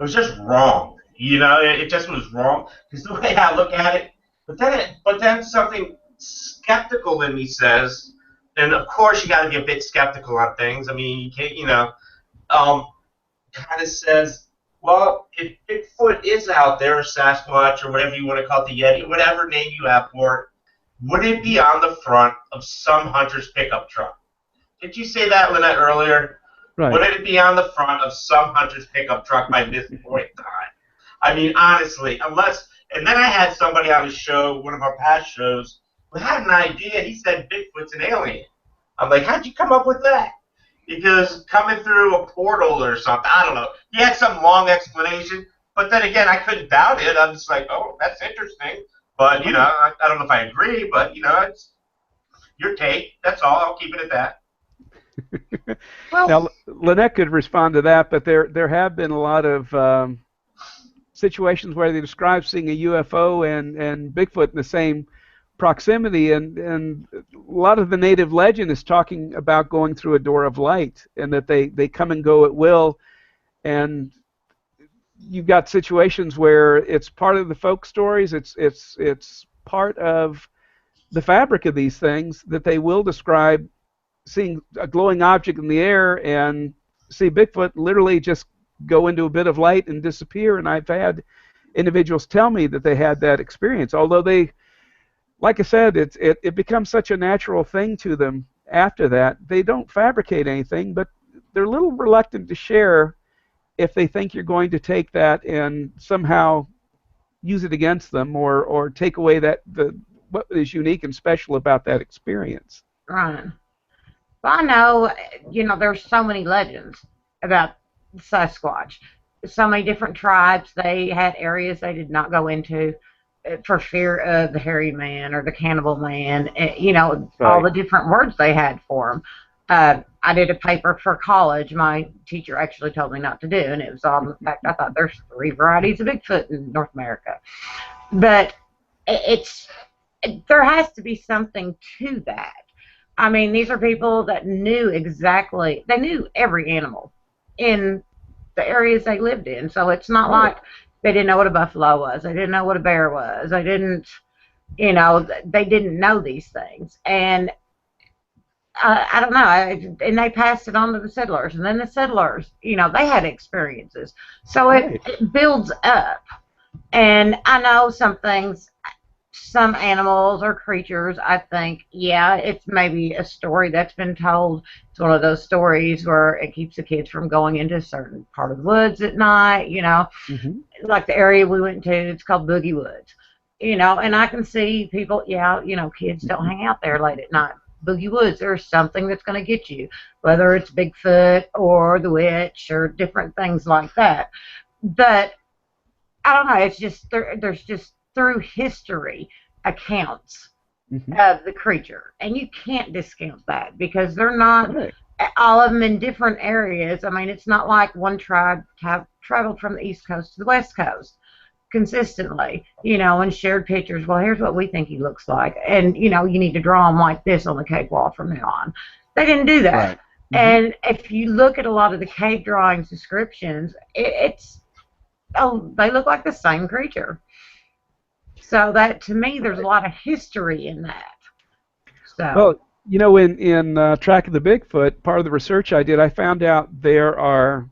was just wrong. It just was wrong because the way I look at it. But then something skeptical in me says, and of course you got to be a bit skeptical on things. I mean, you can't, kind of says, well, if Bigfoot is out there, or Sasquatch, or whatever you want to call it, the Yeti, whatever name you have for it, would it be on the front of some hunter's pickup truck? Did you say that, Lynette, earlier? Right. Would it be on the front of some hunter's pickup truck by this point in time? I mean, honestly, unless... And then I had somebody on the show, one of our past shows, who had an idea. He said Bigfoot's an alien. I'm like, how'd you come up with that? Because coming through a portal or something, I don't know. He had some long explanation, but then again, I couldn't doubt it. I'm just like, oh, that's interesting. But, I don't know if I agree, but, it's your take. That's all. I'll keep it at that. Well, now, Lynette could respond to that, but there have been a lot of situations where they describe seeing a UFO and Bigfoot in the same proximity, and a lot of the native legend is talking about going through a door of light, and that they come and go at will, and you've got situations where it's part of the folk stories, it's part of the fabric of these things that they will describe seeing a glowing object in the air and see Bigfoot literally just go into a bit of light and disappear. And I've had individuals tell me that they had that experience, although they, like I said, it becomes such a natural thing to them after that. They don't fabricate anything, but they're a little reluctant to share if they think you're going to take that and somehow use it against them or take away what is unique and special about that experience. Right. Well, I know, there's so many legends about Sasquatch. So many different tribes. They had areas they did not go into for fear of the hairy man or the cannibal man. All the different words they had for them. I did a paper for college. My teacher actually told me not to do, and it was on the fact I thought there's 3 varieties of Bigfoot in North America. But there has to be something to that. I mean, these are people that knew they knew every animal in the areas they lived in. So it's not like they didn't know what a buffalo was. They didn't know what a bear was. They didn't, they didn't know these things. And I don't know. And they passed it on to the settlers. And then the settlers, they had experiences. So it builds up. And I know some things, some animals or creatures, I think, it's maybe a story that's been told. It's one of those stories where it keeps the kids from going into a certain part of the woods at night, Mm-hmm. Like the area we went to, it's called Boogie Woods, and I can see people, kids don't hang out there late at night. Boogie Woods, there's something that's going to get you, whether it's Bigfoot or the witch or different things like that. But I don't know, it's just, there's just through history accounts Mhm. of the creature, and you can't discount that because they're not Right. all of them in different areas. I mean, it's not like one tribe have traveled from the East Coast to the West Coast consistently, and shared pictures. Well, here's what we think he looks like, and you need to draw him like this on the cake wall from now on. They didn't do that. Right. And if you look at a lot of the cave drawings descriptions, they look like the same creature. So that, to me, there's a lot of history in that. So Well, in Track of the Bigfoot, part of the research I did, I found out there are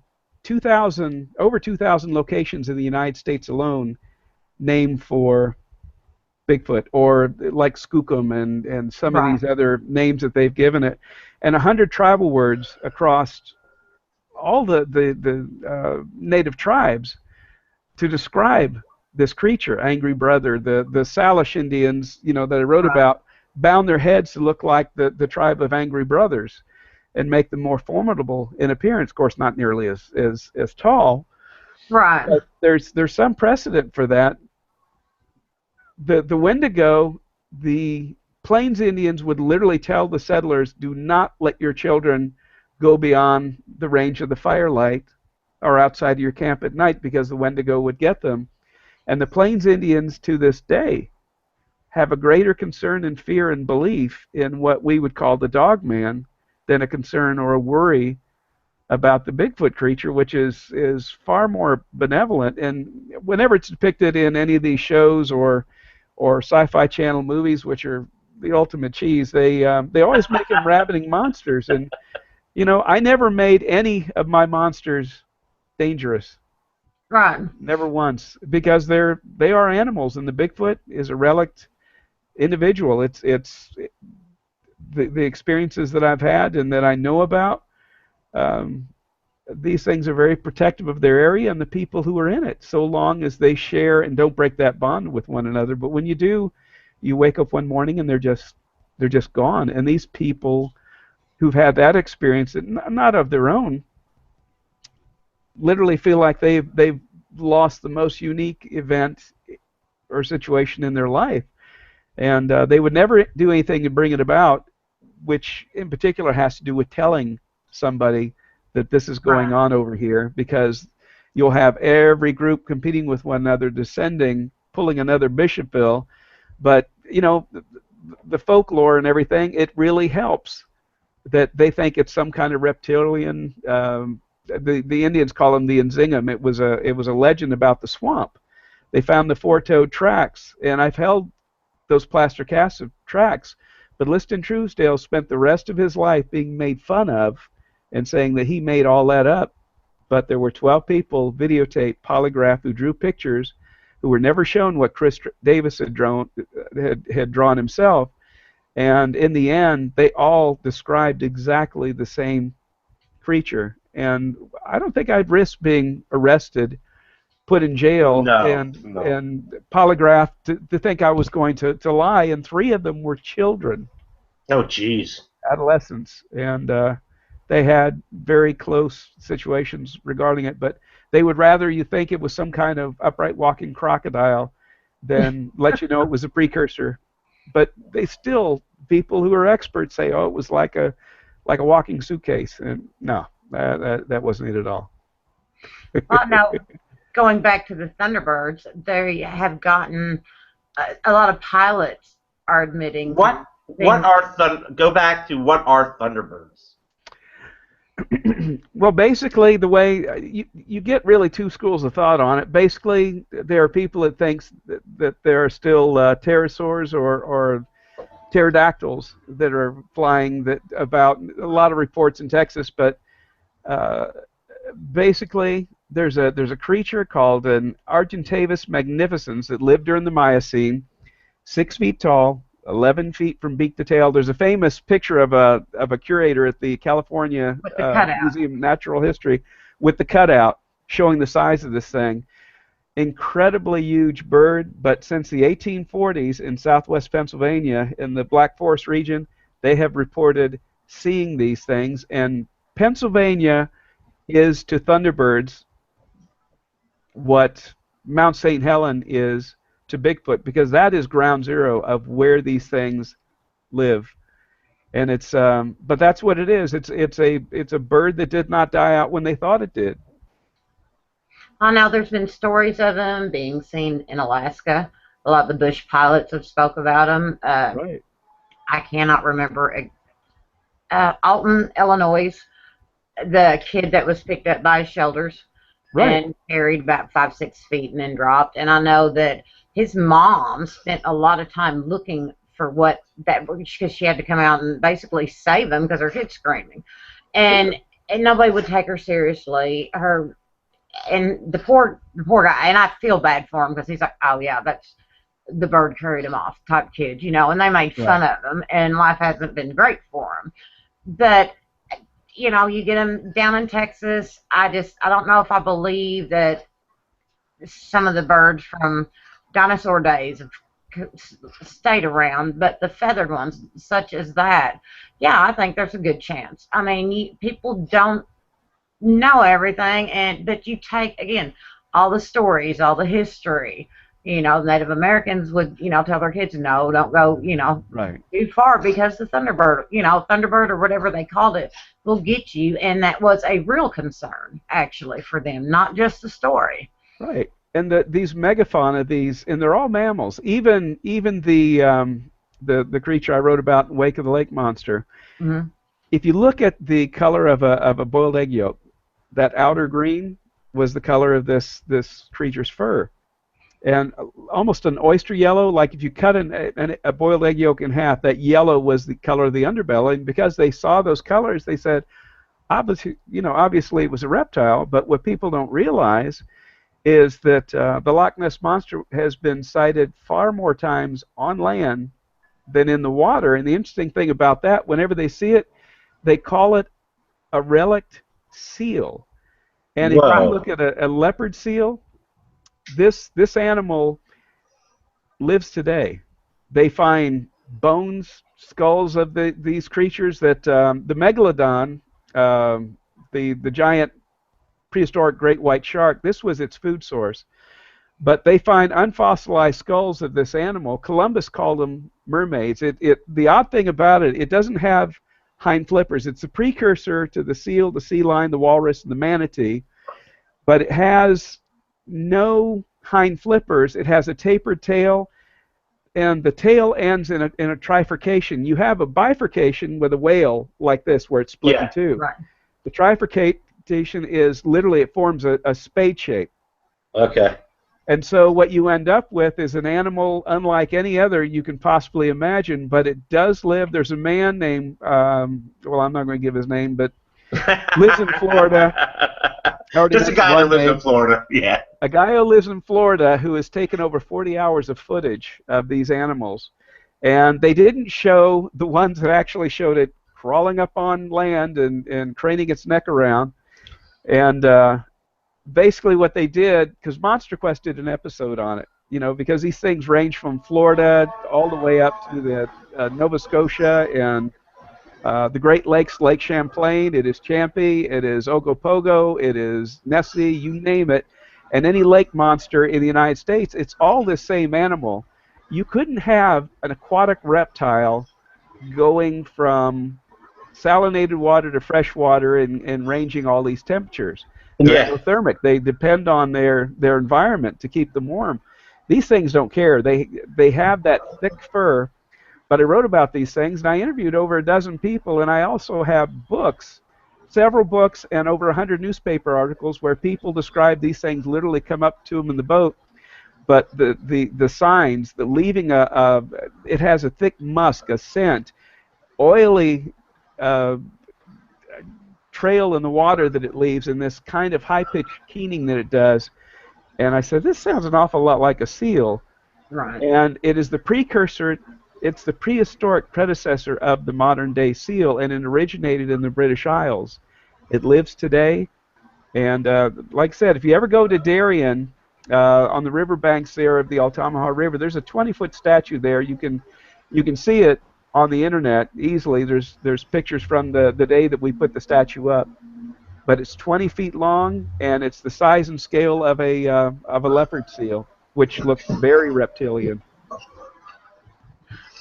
over 2,000 locations in the United States alone named for Bigfoot, or like Skookum and some of right, these other names that they've given it, and 100 tribal words across all the native tribes to describe this creature, Angry Brother. The Salish Indians, that I wrote right, about, bound their heads to look like the tribe of Angry Brothers and make them more formidable in appearance. Of course, not nearly as tall, right, but there's some precedent for that. The Wendigo, the Plains Indians would literally tell the settlers, do not let your children go beyond the range of the firelight or outside of your camp at night, because the Wendigo would get them. And the Plains Indians to this day have a greater concern and fear and belief in what we would call the dog man than a concern or a worry about the Bigfoot creature, which is far more benevolent. And whenever it's depicted in any of these shows or Sci-Fi Channel movies, which are the ultimate cheese, they always make them ravening monsters. And I never made any of my monsters dangerous. right, Never once, because they are animals, and the Bigfoot is a relict individual. It's the experiences that I've had and that I know about. Um, these things are very protective of their area and the people who are in it, so long as they share and don't break that bond with one another. But when you do, you wake up one morning and they're just gone. And these people who've had that experience, not of their own, literally feel like they've lost the most unique event or situation in their life, and they would never do anything to bring it about, which in particular has to do with telling somebody that this is going right, on over here, because you'll have every group competing with one another, descending, pulling another Bishopville. But the folklore and everything, it really helps that they think it's some kind of reptilian. The Indians call them the Nzingum. It was a legend about the swamp. They found the four-toed tracks, and I've held those plaster casts of tracks. But Liston Truesdale spent the rest of his life being made fun of and saying that he made all that up. But there were 12 people, videotaped, polygraphed, who drew pictures, who were never shown what Chris Davis had drawn himself. And in the end, they all described exactly the same creature. And I don't think I'd risk being arrested, put in jail, No, and no. polygraphed to think I was going to lie. And 3 of them were children, Oh, jeez. adolescents, and they had very close situations regarding it. But they would rather you think it was some kind of upright walking crocodile than let you know it was a precursor. But people who are experts say, oh, it was like a walking suitcase, and no, that wasn't it at all. well, no, going back to the Thunderbirds, they have gotten a lot of pilots are admitting What go back to what are Thunderbirds? Well, basically, the way you get really 2 schools of thought on it. Basically, there are people that think that there are still pterosaurs or pterodactyls that are flying. That about a lot of reports in Texas, but basically, there's a creature called an Argentavis magnificens that lived during the Miocene, 6 feet tall, 11 feet from beak to tail. There's a famous picture of a curator at the California with the cutout. Museum of Natural History with the cutout showing the size of this thing. Incredibly huge bird, but since the 1840s in southwest Pennsylvania, in the Black Forest region, they have reported seeing these things. And Pennsylvania is to Thunderbirds what Mount St. Helens is to Bigfoot, because that is ground zero of where these things live. And it's but that's what it is. It's a bird that did not die out when they thought it did. I know there's been stories of them being seen in Alaska. A lot of the bush pilots have spoke about them. Right. I cannot remember. Alton, Illinois, the kid that was picked up by shelters Right. and carried about 5, 6 feet and then dropped. And I know that his mom spent a lot of time looking for what that, because she had to come out and basically save him because her kid's screaming, and nobody would take her seriously. And the poor guy, and I feel bad for him because he's like, oh yeah, that's the bird carried him off type kid, and they made fun of him, and life hasn't been great for him. But you get him down in Texas. I don't know if I believe that some of the birds from dinosaur days have stayed around, but the feathered ones, such as that, yeah, I think there's a good chance. I mean, people don't know everything, but you take, again, all the stories, all the history. Native Americans would, tell their kids, no, don't go, Right. too far, because the Thunderbird or whatever they called it will get you. And that was a real concern, actually, for them, not just the story. Right. And these megafauna, and they're all mammals. Even the creature I wrote about in Wake of the Lake Monster. Mm-hmm. If you look at the color of a boiled egg yolk, that outer green was the color of this creature's fur. And almost an oyster yellow, like if you cut a boiled egg yolk in half, that yellow was the color of the underbelly. And because they saw those colors, they said, obviously it was a reptile. But what people don't realize is that the Loch Ness Monster has been sighted far more times on land than in the water. And the interesting thing about that, whenever they see it, they call it a relict seal. And if you look at a leopard seal, this animal lives today. They find bones, skulls of these creatures that the megalodon, the giant prehistoric great white shark, this was its food source. But they find unfossilized skulls of this animal. Columbus called them mermaids. The odd thing about it doesn't have hind flippers. It's a precursor to the seal, the sea lion, the walrus, and the manatee, but it has no hind flippers. It has a tapered tail, and the tail ends in a trifurcation. You have a bifurcation with a whale like this, where it's split in two. Right. The trifurcation is literally, it forms a spade shape. Okay. And so what you end up with is an animal unlike any other you can possibly imagine, but it does live. There's a man named, well, I'm not going to give his name, but lives in Florida. Just a guy that lives in Florida, yeah. A guy who lives in Florida who has taken over 40 hours of footage of these animals. And they didn't show the ones that actually showed it crawling up on land and craning its neck around. And basically what they did, because Monster Quest did an episode on it, because these things range from Florida all the way up to the Nova Scotia and the Great Lakes, Lake Champlain. It is Champy, it is Ogopogo, it is Nessie, you name it. And any lake monster in the United States, it's all the same animal. You couldn't have an aquatic reptile going from salinated water to fresh water and ranging all these temperatures. They're endothermic. They depend on their environment to keep them warm. These things don't care. They have that thick fur. But I wrote about these things, and I interviewed over a dozen people, and I also have books, several books, and over 100 newspaper articles where people describe these things literally come up to them in the boat. But the signs, the leaving it has a thick musk, a scent, oily trail in the water that it leaves, and this kind of high-pitched keening that it does. And I said, this sounds an awful lot like a seal. Right. And it is the precursor. It's the prehistoric predecessor of the modern-day seal, and it originated in the British Isles. It lives today, and like I said, if you ever go to Darien, on the riverbanks there of the Altamaha River, there's a 20-foot statue there. You can see it on the internet easily. There's pictures from the day that we put the statue up, but it's 20 feet long, and it's the size and scale of a leopard seal. which looked very reptilian.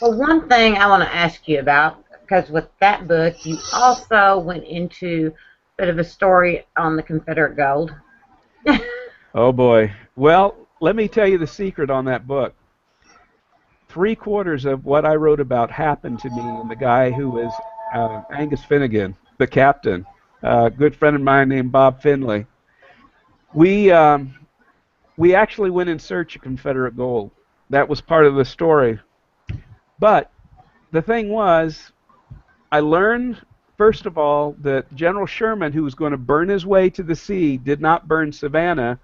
Well, one thing I want to ask you about, because with that book, you also went into a bit of a story on the Confederate gold. Oh boy. Well, let me tell you the secret on that book. 3/4 of what I wrote about happened to me and the guy who was Angus Finnegan, the captain, a good friend of mine named Bob Finley. We actually went in search of Confederate gold. That was part of the story. But the thing was, I learned, first of all, that General Sherman, who was going to burn his way to the sea, did not burn Savannah.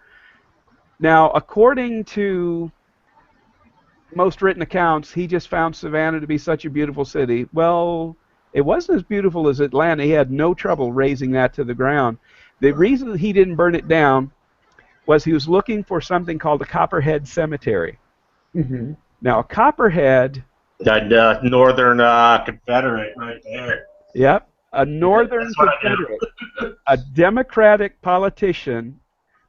Now, according to most written accounts, he just found Savannah to be such a beautiful city. Well, it wasn't as beautiful as Atlanta. He had no trouble razing that to the ground. The reason he didn't burn it down was he was looking for something called a Copperhead Cemetery. Mm-hmm. Now, a Copperhead... That northern Confederate right there. Yep, a northern Confederate, a Democratic politician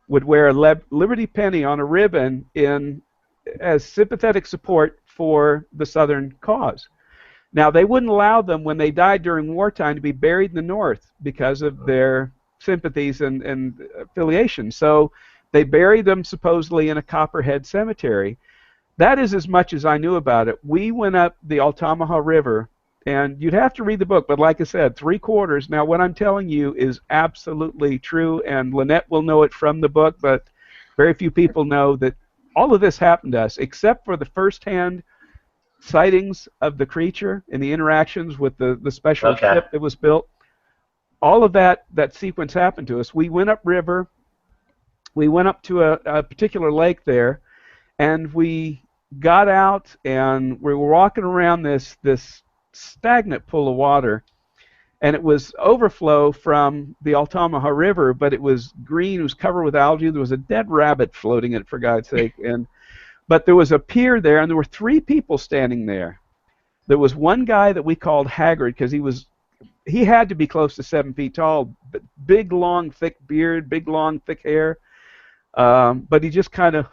would wear a Liberty penny on a ribbon as sympathetic support for the Southern cause. Now, they wouldn't allow them, when they died during wartime, to be buried in the North because of their sympathies and affiliation. So they buried them supposedly in a Copperhead cemetery. That is as much as I knew about it. We went up the Altamaha River, and you'd have to read the book, but like I said, 3/4. Now, what I'm telling you is absolutely true, and Lynette will know it from the book, but very few people know that all of this happened to us, except for the first-hand sightings of the creature and the interactions with the special ship that was built. All of that sequence happened to us. We went upriver. We went up to a particular lake there, and we got out, and we were walking around this stagnant pool of water, and it was overflow from the Altamaha River, but it was green, it was covered with algae, there was a dead rabbit floating in it, for God's sake, but there was a pier there, and there were 3 people standing there. There was one guy that we called Haggard, because he had to be close to 7 feet tall, but big, long, thick beard, big, long, thick hair. But he just kind of,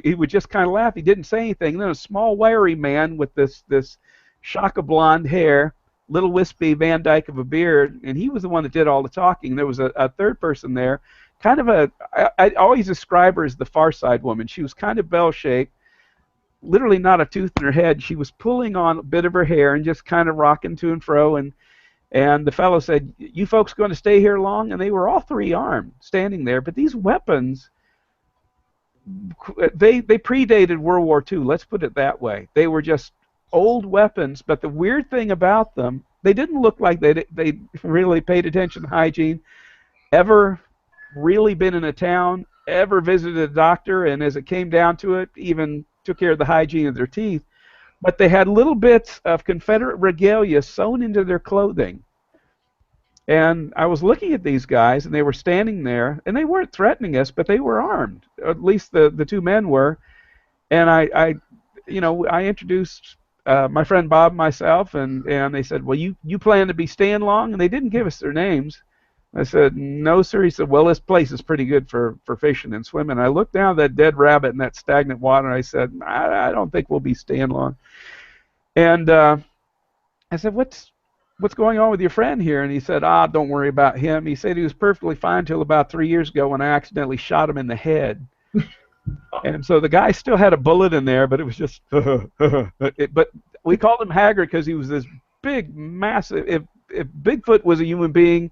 he would just kind of laugh. He didn't say anything. And then a small, wiry man with this shock of blonde hair, little wispy Van Dyke of a beard, and he was the one that did all the talking. There was a third person there, kind of I always describe her as the Far Side woman. She was kind of bell-shaped, literally not a tooth in her head. She was pulling on a bit of her hair and just kind of rocking to and fro, and the fellow said, "You folks going to stay here long?" And they were all 3 armed, standing there. But these weapons, they predated World War II. Let's put it that way. They were just old weapons. But the weird thing about them, they didn't look like they really paid attention to hygiene, ever really been in a town, ever visited a doctor, and as it came down to it, even took care of the hygiene of their teeth. But they had little bits of Confederate regalia sewn into their clothing. And I was looking at these guys, and they were standing there, and they weren't threatening us, but they were armed. At least the 2 men were. And I introduced my friend Bob and myself, and they said, "Well, you plan to be staying long?" And they didn't give us their names. I said, "No, sir." He said, "Well, this place is pretty good for fishing and swimming." I looked down at that dead rabbit in that stagnant water, and I said, I don't think we'll be staying long. And I said, what's going on with your friend here? And he said, don't worry about him. He said he was perfectly fine until about 3 years ago when I accidentally shot him in the head. And so the guy still had a bullet in there, but it was just, but we called him Haggard because he was this big, massive, if Bigfoot was a human being,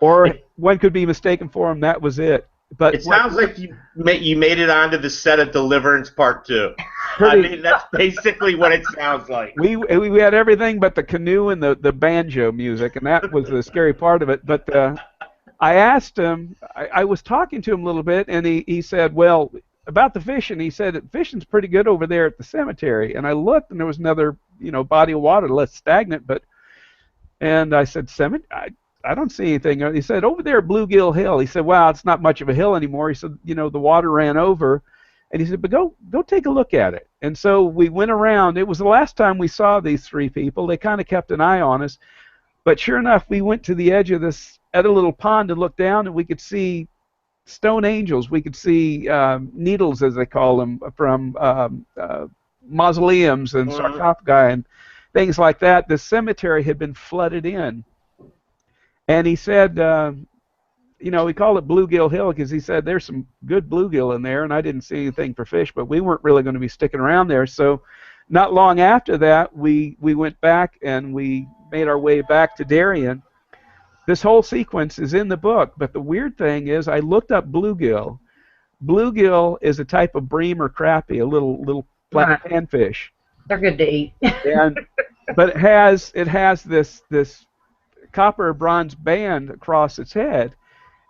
or one could be mistaken for him, that was it. But it sounds like you made it onto the set of Deliverance Part 2. I mean, that's basically what it sounds like. We had everything but the canoe and the banjo music, and that was the scary part of it. But I asked him, I was talking to him a little bit, and he said, well, about the fishing, he said, fishing's pretty good over there at the cemetery. And I looked, and there was another body of water, less stagnant, and I said, cemetery? I don't see anything. He said, over there at Bluegill Hill. He said, well, it's not much of a hill anymore. He said, the water ran over. And he said, but go take a look at it. And so we went around. It was the last time we saw these 3 people. They kind of kept an eye on us. But sure enough, we went to the edge of this other little pond and looked down, and we could see stone angels. We could see needles, as they call them, from mausoleums and sarcophagi and things like that. The cemetery had been flooded in. And he said, you know, we called it Bluegill Hill because he said there's some good bluegill in there, and I didn't see anything for fish, but we weren't really going to be sticking around there. So not long after that, we went back and we made our way back to Darien. This whole sequence is in the book, but the weird thing is I looked up bluegill. Bluegill is a type of bream or crappie, a little black panfish. They're good to eat. But it has this copper or bronze band across its head,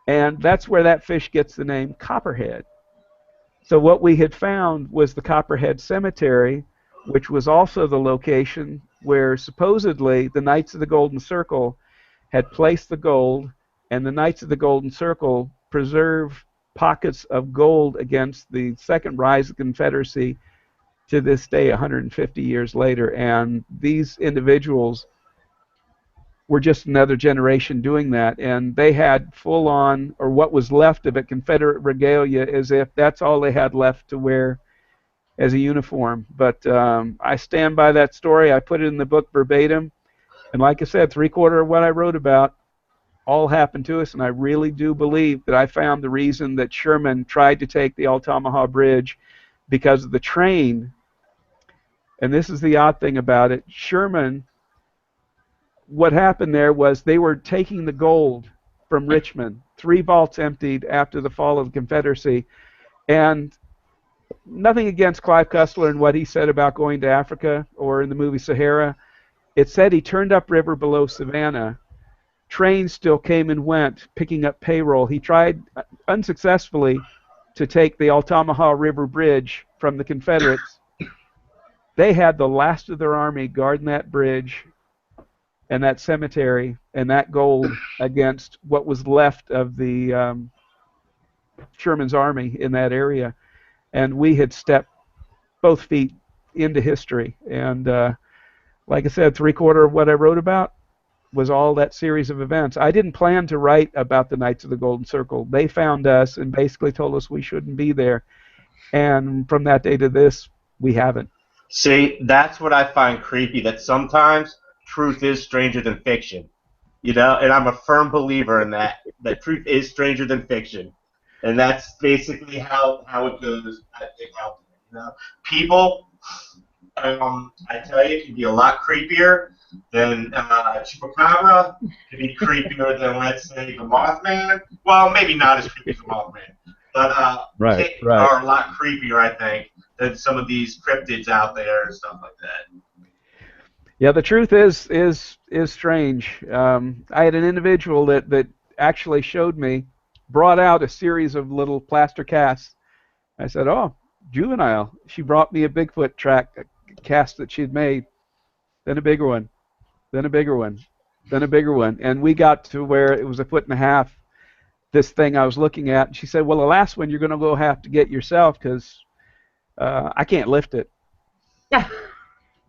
and that's where that fish gets the name copperhead. So what we had found was the Copperhead Cemetery, which was also the location where supposedly the Knights of the Golden Circle had placed the gold, and the Knights of the Golden Circle preserve pockets of gold against the second rise of the Confederacy to this day, 150 years later. And these individuals were just another generation doing that, and they had full-on, or what was left of it, Confederate regalia, as if that's all they had left to wear as a uniform. But I stand by that story. I put it in the book verbatim, and like I said, 3/4 of what I wrote about all happened to us, and I really do believe that I found the reason that Sherman tried to take the Altamaha Bridge, because of the train. And this is the odd thing about it. Sherman, what happened there was they were taking the gold from Richmond. 3 vaults emptied after the fall of the Confederacy. And nothing against Clive Cussler and what he said about going to Africa or in the movie Sahara. It said he turned upriver below Savannah. Trains still came and went, picking up payroll. He tried unsuccessfully to take the Altamaha River Bridge from the Confederates. They had the last of their army guarding that bridge and that cemetery and that gold against what was left of the Sherman's army in that area. And we had stepped both feet into history. And like I said, 3/4 of what I wrote about was all that series of events. I didn't plan to write about the Knights of the Golden Circle. They found us and basically told us we shouldn't be there. And from that day to this, we haven't. See, that's what I find creepy, that sometimes truth is stranger than fiction. You know, and I'm a firm believer in that truth is stranger than fiction. And that's basically how it goes, I think, out there. You know? People, I tell you, can be a lot creepier than Chupacabra, can be creepier than, let's say, the Mothman. Well, maybe not as creepy as the Mothman, but Right. are a lot creepier, I think, than some of these cryptids out there and stuff like that. Yeah, the truth is strange. I had an individual that actually showed me, brought out a series of little plaster casts. I said, "Oh, juvenile." She brought me a Bigfoot cast that she'd made, then a bigger one, then a bigger one, then a bigger one, and we got to where it was 1.5 feet. This thing I was looking at, and she said, "Well, the last one you're going to have to get yourself because I can't lift it."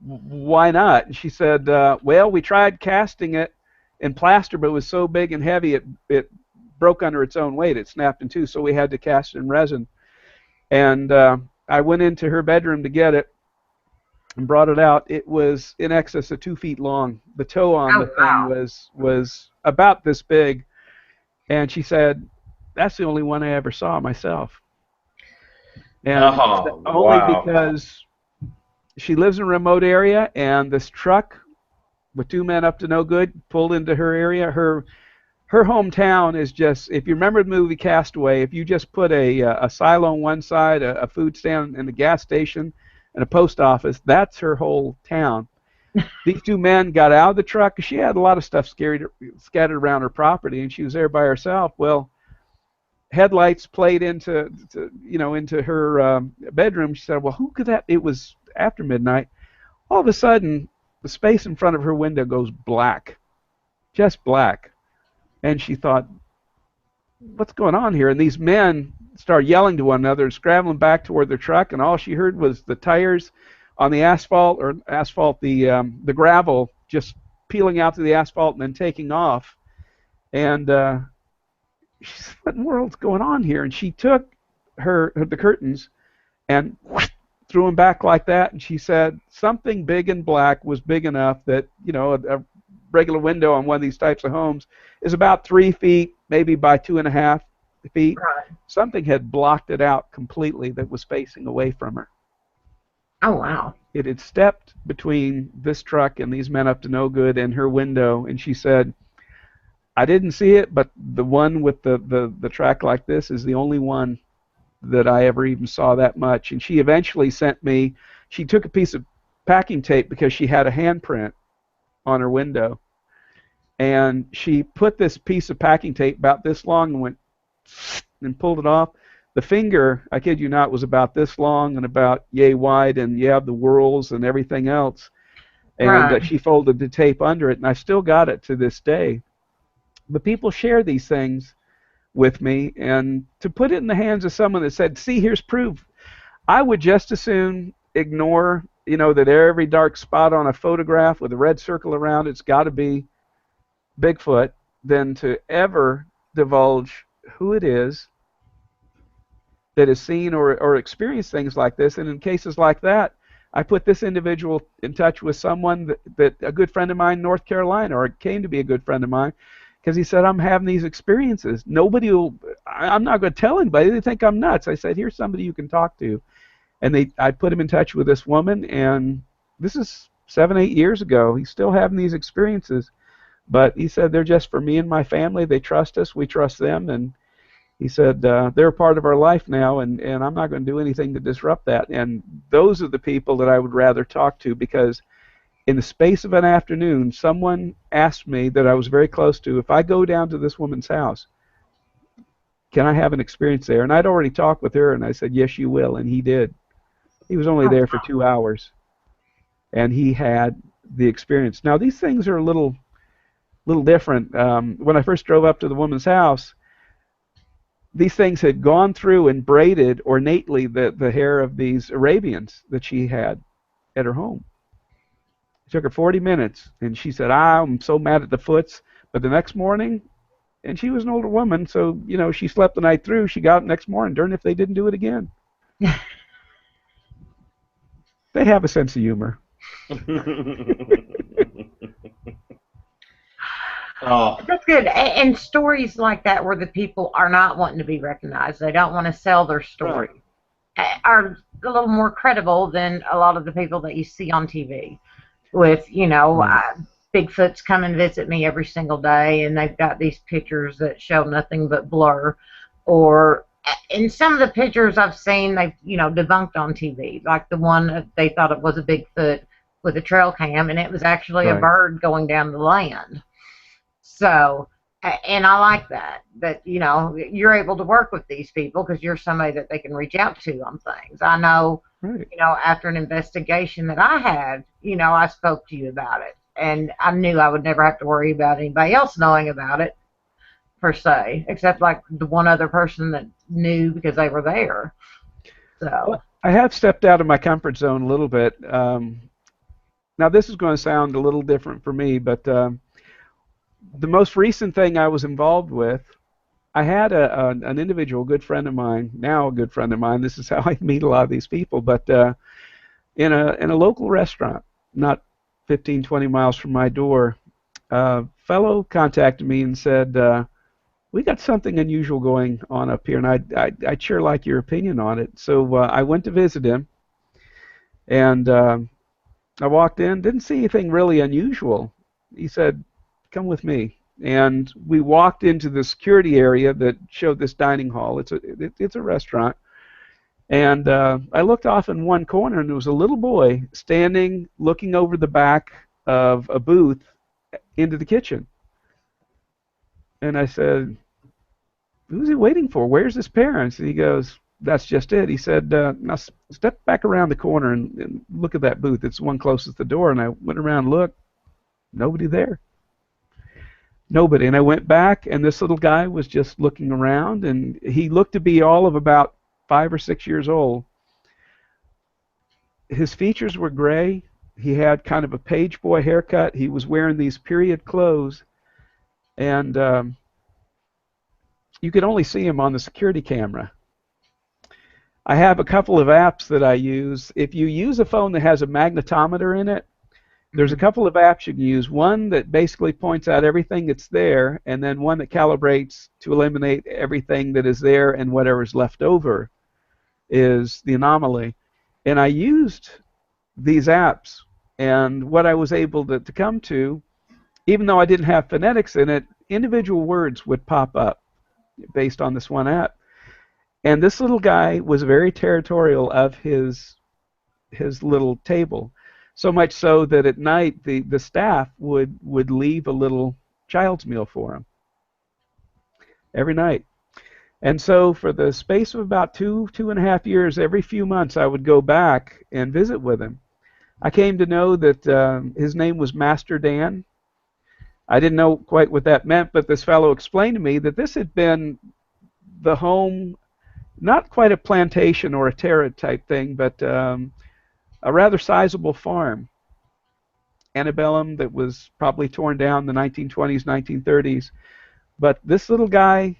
Why not? And she said, "Well, we tried casting it in plaster, but it was so big and heavy it broke under its own weight. It snapped in two, so we had to cast it in resin." And I went into her bedroom to get it and brought it out. It was in excess of 2 feet long. The toe on the thing was about this big. And she said, "That's the only one I ever saw myself." And only because she lives in a remote area, and this truck with 2 men up to no good pulled into her area. Her hometown is just, if you remember the movie Castaway, if you just put a silo on one side, a food stand and a gas station and a post office, that's her whole town. These 2 men got out of the truck. She had a lot of stuff scattered around her property, and she was there by herself. Well, headlights played into her bedroom. She said, "Well, who could that?" It was after midnight. All of a sudden, the space in front of her window goes black, just black. And she thought, "What's going on here?" And these men started yelling to one another and scrambling back toward their truck, and all she heard was the tires on the the gravel just peeling out to the asphalt and then taking off. And she said, what in the world's going on here? And she took the curtains and threw them back like that. And she said something big and black was big enough that, you know, a regular window on one of these types of homes is about 3 feet, maybe by 2.5 feet. Right. Something had blocked it out completely that was facing away from her. Oh, wow. It had stepped between this truck and these men up to no good and her window, and she said, I didn't see it, but the one with the track like this is the only one that I ever even saw that much. And she eventually sent me, she took a piece of packing tape because she had a handprint on her window, and she put this piece of packing tape about this long and went and pulled it off. The finger, I kid you not, was about this long and about yay wide, and you have the whorls and everything else. And Right. she folded the tape under it, and I still got it to this day. But people share these things with me, and to put it in the hands of someone that said, see, here's proof, I would just as soon ignore, you know, that every dark spot on a photograph with a red circle around it's got to be Bigfoot than to ever divulge who it is that has seen or experienced things like this. And in cases like that, I put this individual in touch with someone that a good friend of mine in North Carolina, or it came to be a good friend of mine, because he said, I'm having these experiences. I'm not going to tell anybody. They think I'm nuts. I said, here's somebody you can talk to. And I put him in touch with this woman, and this is 7, 8 years ago. He's still having these experiences. But he said, they're just for me and my family. They trust us. We trust them. And he said, they're a part of our life now, and I'm not going to do anything to disrupt that. And those are the people that I would rather talk to, because in the space of an afternoon, someone asked me that I was very close to, if I go down to this woman's house, can I have an experience there? And I'd already talked with her, and I said, yes, you will, and he did. He was only there for 2 hours, and he had the experience. Now, these things are a little different. When I first drove up to the woman's house, these things had gone through and braided ornately the hair of these Arabians that she had at her home. It took her 40 minutes, and she said, I'm so mad at the foots. But the next morning, and she was an older woman, so, you know, she slept the night through. She got up next morning, darn if they didn't do it again. They have a sense of humor. Oh, That's good. And stories like that where the people are not wanting to be recognized, they don't want to sell their story, are a little more credible than a lot of the people that you see on TV. With, you know, Bigfoot's come and visit me every single day, and they've got these pictures that show nothing but blur. Or in some of the pictures I've seen, they've, you know, debunked on TV. Like the one they thought it was a Bigfoot with a trail cam, and it was actually a bird going down the land. So, and I like that you know, you're able to work with these people because you're somebody that they can reach out to on things. I know, you know, after an investigation that I had, you know, I spoke to you about it, and I knew I would never have to worry about anybody else knowing about it, per se, except like the one other person that knew because they were there. So, well, I have stepped out of my comfort zone a little bit. Now, this is going to sound a little different for me, but the most recent thing I was involved with, I had an individual, good friend of mine, now a good friend of mine. This is how I meet a lot of these people. But in a local restaurant, not 15, 20 miles from my door, a fellow contacted me and said, we got something unusual going on up here, and I'd sure like your opinion on it. So I went to visit him, and I walked in, didn't see anything really unusual. He said, come with me. And we walked into the security area that showed this dining hall. It's a restaurant. And I looked off in one corner, and there was a little boy standing looking over the back of a booth into the kitchen. And I said, who's he waiting for? Where's his parents? And he goes, that's just it. He said, now step back around the corner and look at that booth. It's the one closest to the door. And I went around and looked. Nobody there. Nobody. And I went back, and this little guy was just looking around, and he looked to be all of about 5 or 6 years old. His features were gray. He had kind of a page boy haircut. He was wearing these period clothes. And you could only see him on the security camera. I have a couple of apps that I use. If you use a phone that has a magnetometer in it, there's a couple of apps you can use. One that basically points out everything that's there, and then one that calibrates to eliminate everything that is there, and whatever's left over is the anomaly. And I used these apps, and what I was able to come to, even though I didn't have phonetics in it, individual words would pop up based on this one app. And this little guy was very territorial of his little table, so much so that at night the staff would leave a little child's meal for him every night. And so for the space of about 2.5 years, every few months I would go back and visit with him. I came to know that his name was Master Dan. I didn't know quite what that meant, but this fellow explained to me that this had been the home, not quite a plantation or a terra type thing, but a rather sizable farm, antebellum, that was probably torn down in the 1920s, 1930s. But this little guy,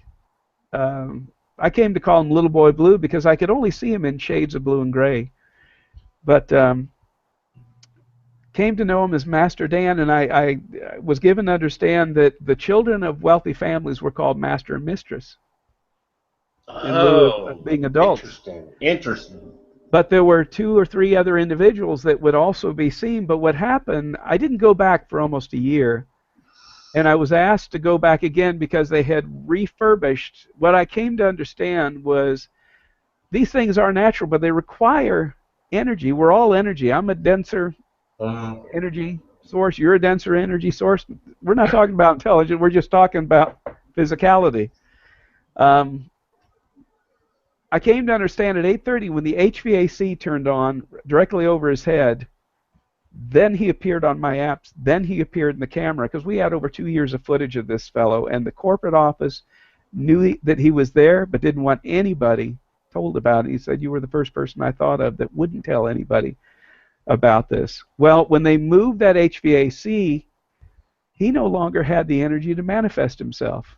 I came to call him Little Boy Blue because I could only see him in shades of blue and gray. But came to know him as Master Dan, and I was given to understand that the children of wealthy families were called Master and Mistress in lieu of being adults. Interesting. But there were 2 or 3 other individuals that would also be seen. But what happened, I didn't go back for almost a year, and I was asked to go back again because they had refurbished. What I came to understand was these things are natural, but they require energy. We're all energy. I'm a denser energy source. You're a denser energy source. We're not talking about intelligence. We're just talking about physicality. I came to understand at 8:30 when the HVAC turned on directly over his head, then he appeared on my apps, then he appeared in the camera, because we had over 2 years of footage of this fellow, and the corporate office knew that he was there but didn't want anybody told about it. He said, "You were the first person I thought of that wouldn't tell anybody about this." Well, when they moved that HVAC, he no longer had the energy to manifest himself.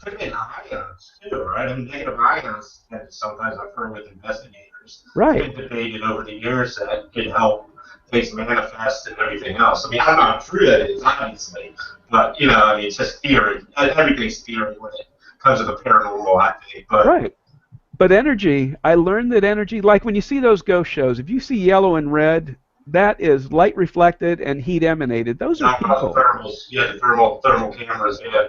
Could have been ions too, right? I mean, negative ions, and sometimes I've heard with investigators, Right. been debated over the years that can help things manifest and everything else. I mean, I'm not true that it is, obviously, but you know, I mean, it's just theory. Everything's theory when it comes to the paranormal, I think. But right. But energy, I learned that energy, like when you see those ghost shows, if you see yellow and red, that is light reflected and heat emanated. Those are people. The thermals, yeah, the thermal cameras, yeah.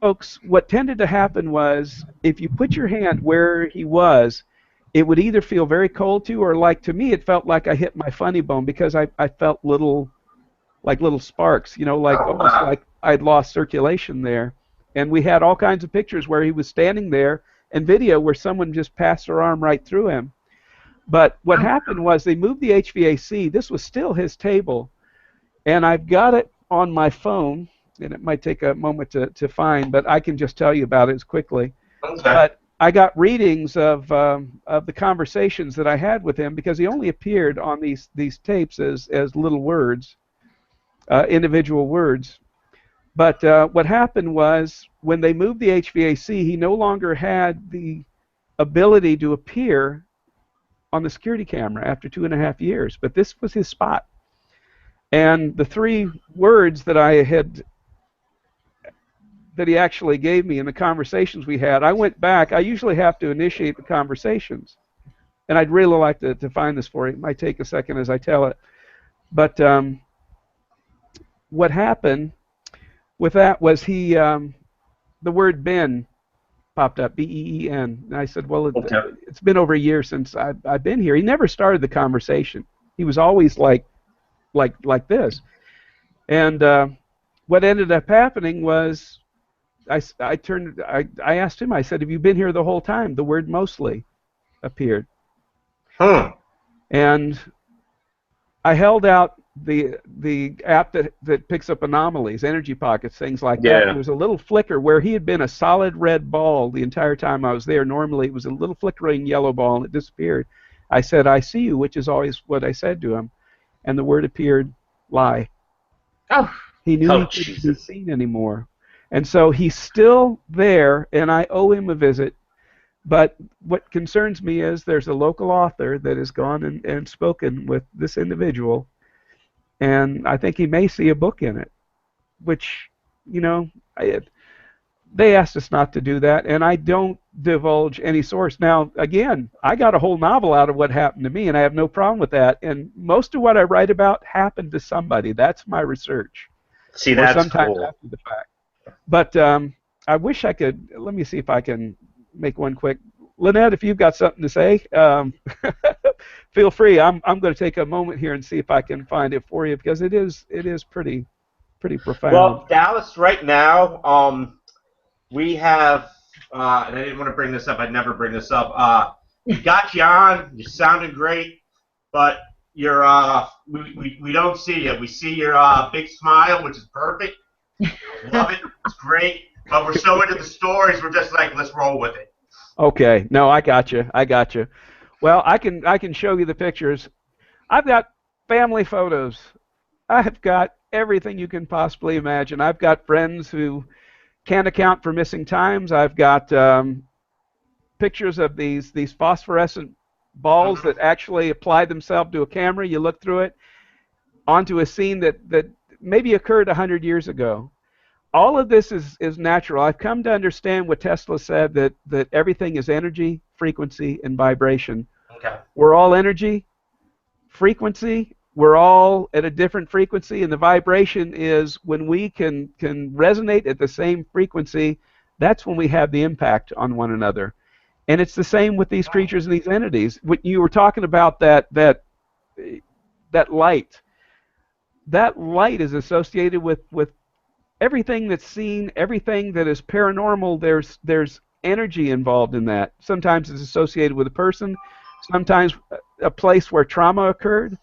Folks, what tended to happen was if you put your hand where he was, it would either feel very cold to you, or like to me, it felt like I hit my funny bone because I felt little sparks, you know, like almost like I'd lost circulation there. And we had all kinds of pictures where he was standing there and video where someone just passed their arm right through him. But what happened was they moved the HVAC. This was still his table. And I've got it on my phone, and it might take a moment to find, but I can just tell you about it as quickly. Okay. But I got readings of the conversations that I had with him because he only appeared on these tapes as little words, individual words. But what happened was when they moved the HVAC, he no longer had the ability to appear on the security camera after 2.5 years. But this was his spot. And the 3 words that he actually gave me in the conversations we had, I went back. I usually have to initiate the conversations. And I'd really like to find this for you. It might take a second as I tell it. But what happened with that was the word Ben popped up, B-E-E-N. And I said, well, it's been over a year since I've been here. He never started the conversation. He was always like this. And what ended up happening was I asked him, I said, have you been here the whole time? The word mostly appeared. And I held out the app that picks up anomalies, energy pockets, things like that. There was a little flicker where he had been a solid red ball the entire time I was there. Normally it was a little flickering yellow ball and it disappeared. I said, I see you, which is always what I said to him. And the word appeared, lie. Oh. He knew he couldn't be seen anymore. And so he's still there, and I owe him a visit. But what concerns me is there's a local author that has gone and spoken with this individual, and I think he may see a book in it, which, you know, they asked us not to do that, and I don't divulge any source. Now, again, I got a whole novel out of what happened to me, and I have no problem with that. And most of what I write about happened to somebody. That's my research. See, or that's sometimes cool. after the fact. But I wish I could. Let me see if I can make one quick. Lynette, if you've got something to say, feel free. I'm going to take a moment here and see if I can find it for you, because it is pretty profound. Well, Dallas, right now, we have, and I didn't want to bring this up. I'd never bring this up. We got you on. You sounded great, but you're we don't see you. We see your big smile, which is perfect. Love it. It's great. But we're so into the stories, we're just like, let's roll with it. Okay. No, I got you. Well, I can show you the pictures. I've got family photos. I've got everything you can possibly imagine. I've got friends who can't account for missing times. I've got pictures of these phosphorescent balls that actually apply themselves to a camera. You look through it onto a scene that maybe occurred 100 years ago. All of this is natural. I've come to understand what Tesla said, that everything is energy, frequency, and vibration. Okay. We're all energy, frequency. We're all at a different frequency, and the vibration is when we can resonate at the same frequency. That's when we have the impact on one another. And it's the same with these creatures and these entities. What you were talking about, that light. That light is associated with everything that's seen, everything that is paranormal. There's energy involved in that. Sometimes it's associated with a person, sometimes a place where trauma occurred,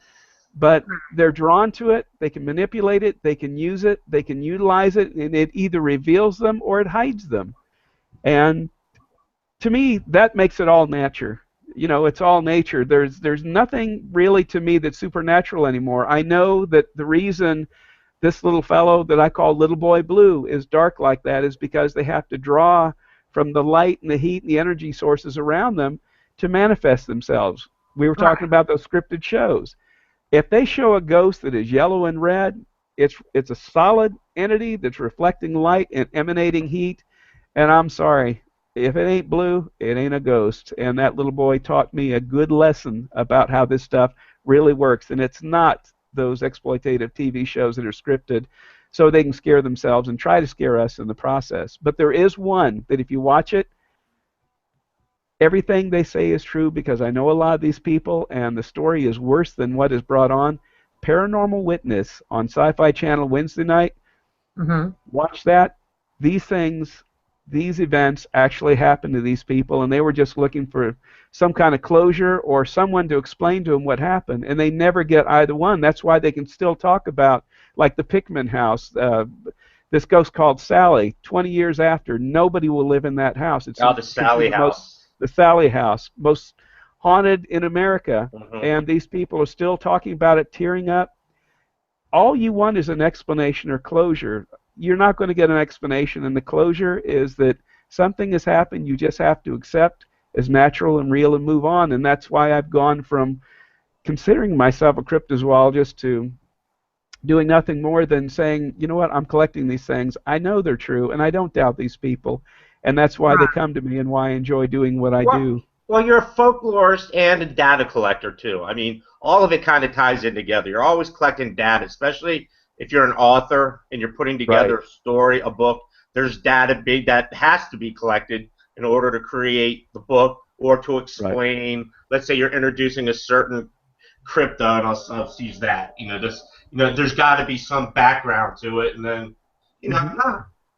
but they're drawn to it. They can manipulate it, they can use it, they can utilize it, and it either reveals them or it hides them. And to me, that makes it all nature. You know, it's all nature. There's nothing really to me that's supernatural anymore. I know that the reason this little fellow that I call Little Boy Blue is dark like that is because they have to draw from the light and the heat and the energy sources around them to manifest themselves. We were talking about those scripted shows. If they show a ghost that is yellow and red, it's a solid entity that's reflecting light and emanating heat. And I'm sorry, if it ain't blue, it ain't a ghost. And that little boy taught me a good lesson about how this stuff really works. And it's not those exploitative TV shows that are scripted so they can scare themselves and try to scare us in the process. But there is one that if you watch it, everything they say is true, because I know a lot of these people, and the story is worse than what is brought on. Paranormal Witness on Sci-Fi Channel Wednesday night. Watch that. These things, these events actually happened to these people, and they were just looking for some kind of closure or someone to explain to them what happened, and they never get either one. That's why they can still talk about, like the Pickman house, this ghost called Sally. 20 years after, nobody will live in that house. It's the Sally house. The Sally house, most haunted in America, and these people are still talking about it, tearing up. All you want is an explanation or closure. You're not going to get an explanation, and the closure is that something has happened. You just have to accept as natural and real and move on. And that's why I've gone from considering myself a cryptozoologist to doing nothing more than saying, you know what, I'm collecting these things. I know they're true, and I don't doubt these people. And that's why they come to me and why I enjoy doing what I do. Well, you're a folklorist and a data collector, too. I mean, all of it kind of ties in together. You're always collecting data, especially if you're an author and you're putting together a story, a book. There's data that has to be collected in order to create the book or to explain. Let's say you're introducing a certain crypto, and I'll use that. There's got to be some background to it, and then,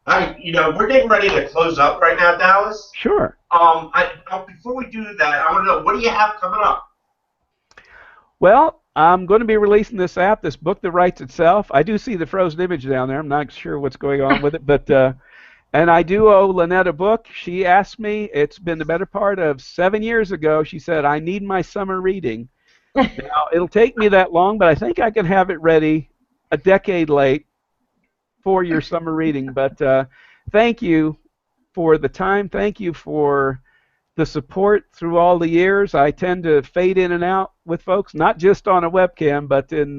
we're getting ready to close up right now, Dallas. Sure. Before we do that, I want to know, what do you have coming up? Well, I'm going to be releasing this app, this book that writes itself. I do see the frozen image down there. I'm not sure what's going on with it, but and I do owe Lynette a book. She asked me, it's been the better part of 7 years ago, she said, I need my summer reading. Now, it'll take me that long, but I think I can have it ready a decade late for your summer reading. But thank you for the time. Thank you for the support through all the years. I tend to fade in and out with folks, not just on a webcam, but in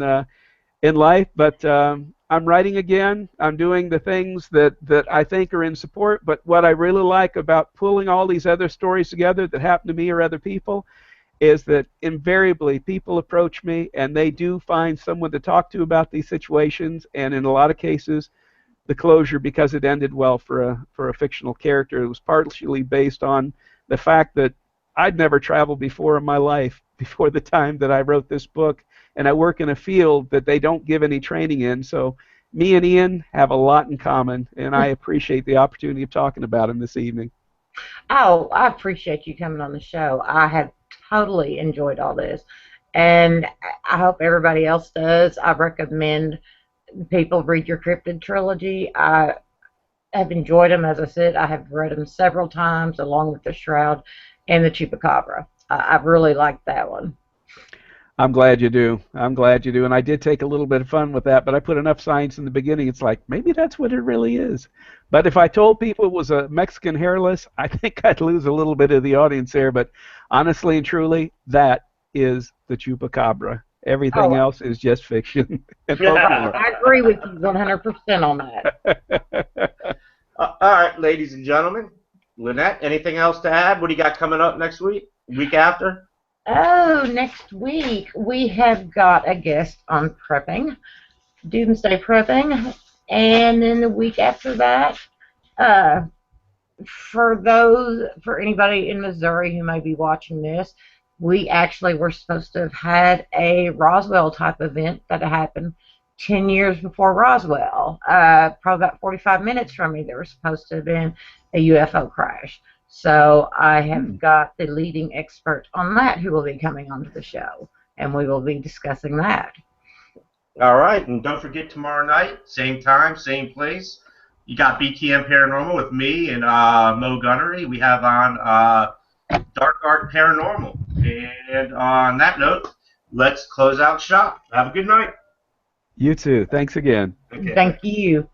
life. But I'm writing again. I'm doing the things that I think are in support. But what I really like about pulling all these other stories together that happen to me or other people is that invariably people approach me and they do find someone to talk to about these situations, and in a lot of cases the closure, because it ended well for a fictional character, it was partially based on the fact that I'd never traveled before in my life before the time that I wrote this book, and I work in a field that they don't give any training in. So me and Ian have a lot in common, and I appreciate the opportunity of talking about him this evening. Oh, I appreciate you coming on the show. I have totally enjoyed all this, and I hope everybody else does. I recommend people read your cryptid trilogy. I have enjoyed them. As I said, I have read them several times, along with the Shroud and the Chupacabra. I really liked that one. I'm glad you do. I'm glad you do. And I did take a little bit of fun with that, but I put enough science in the beginning. It's like, maybe that's what it really is. But if I told people it was a Mexican hairless, I think I'd lose a little bit of the audience there. But honestly and truly, that is the Chupacabra. Everything else is just fiction. I agree with you 100% on that. All right, ladies and gentlemen. Lynette, anything else to add? What do you got coming up next week? Week after? Oh, next week we have got a guest on prepping, doomsday prepping, and then the week after that, for anybody in Missouri who may be watching this, we actually were supposed to have had a Roswell type event that happened 10 years before Roswell. Probably about 45 minutes from me, there was supposed to have been a UFO crash. So I have got the leading expert on that who will be coming onto the show, and we will be discussing that. All right, and don't forget tomorrow night, same time, same place. You got BTM Paranormal with me and Mo Gunnery. We have on Dark Art Paranormal. And on that note, let's close out shop. Have a good night. You too. Thanks again. Okay. Thank you.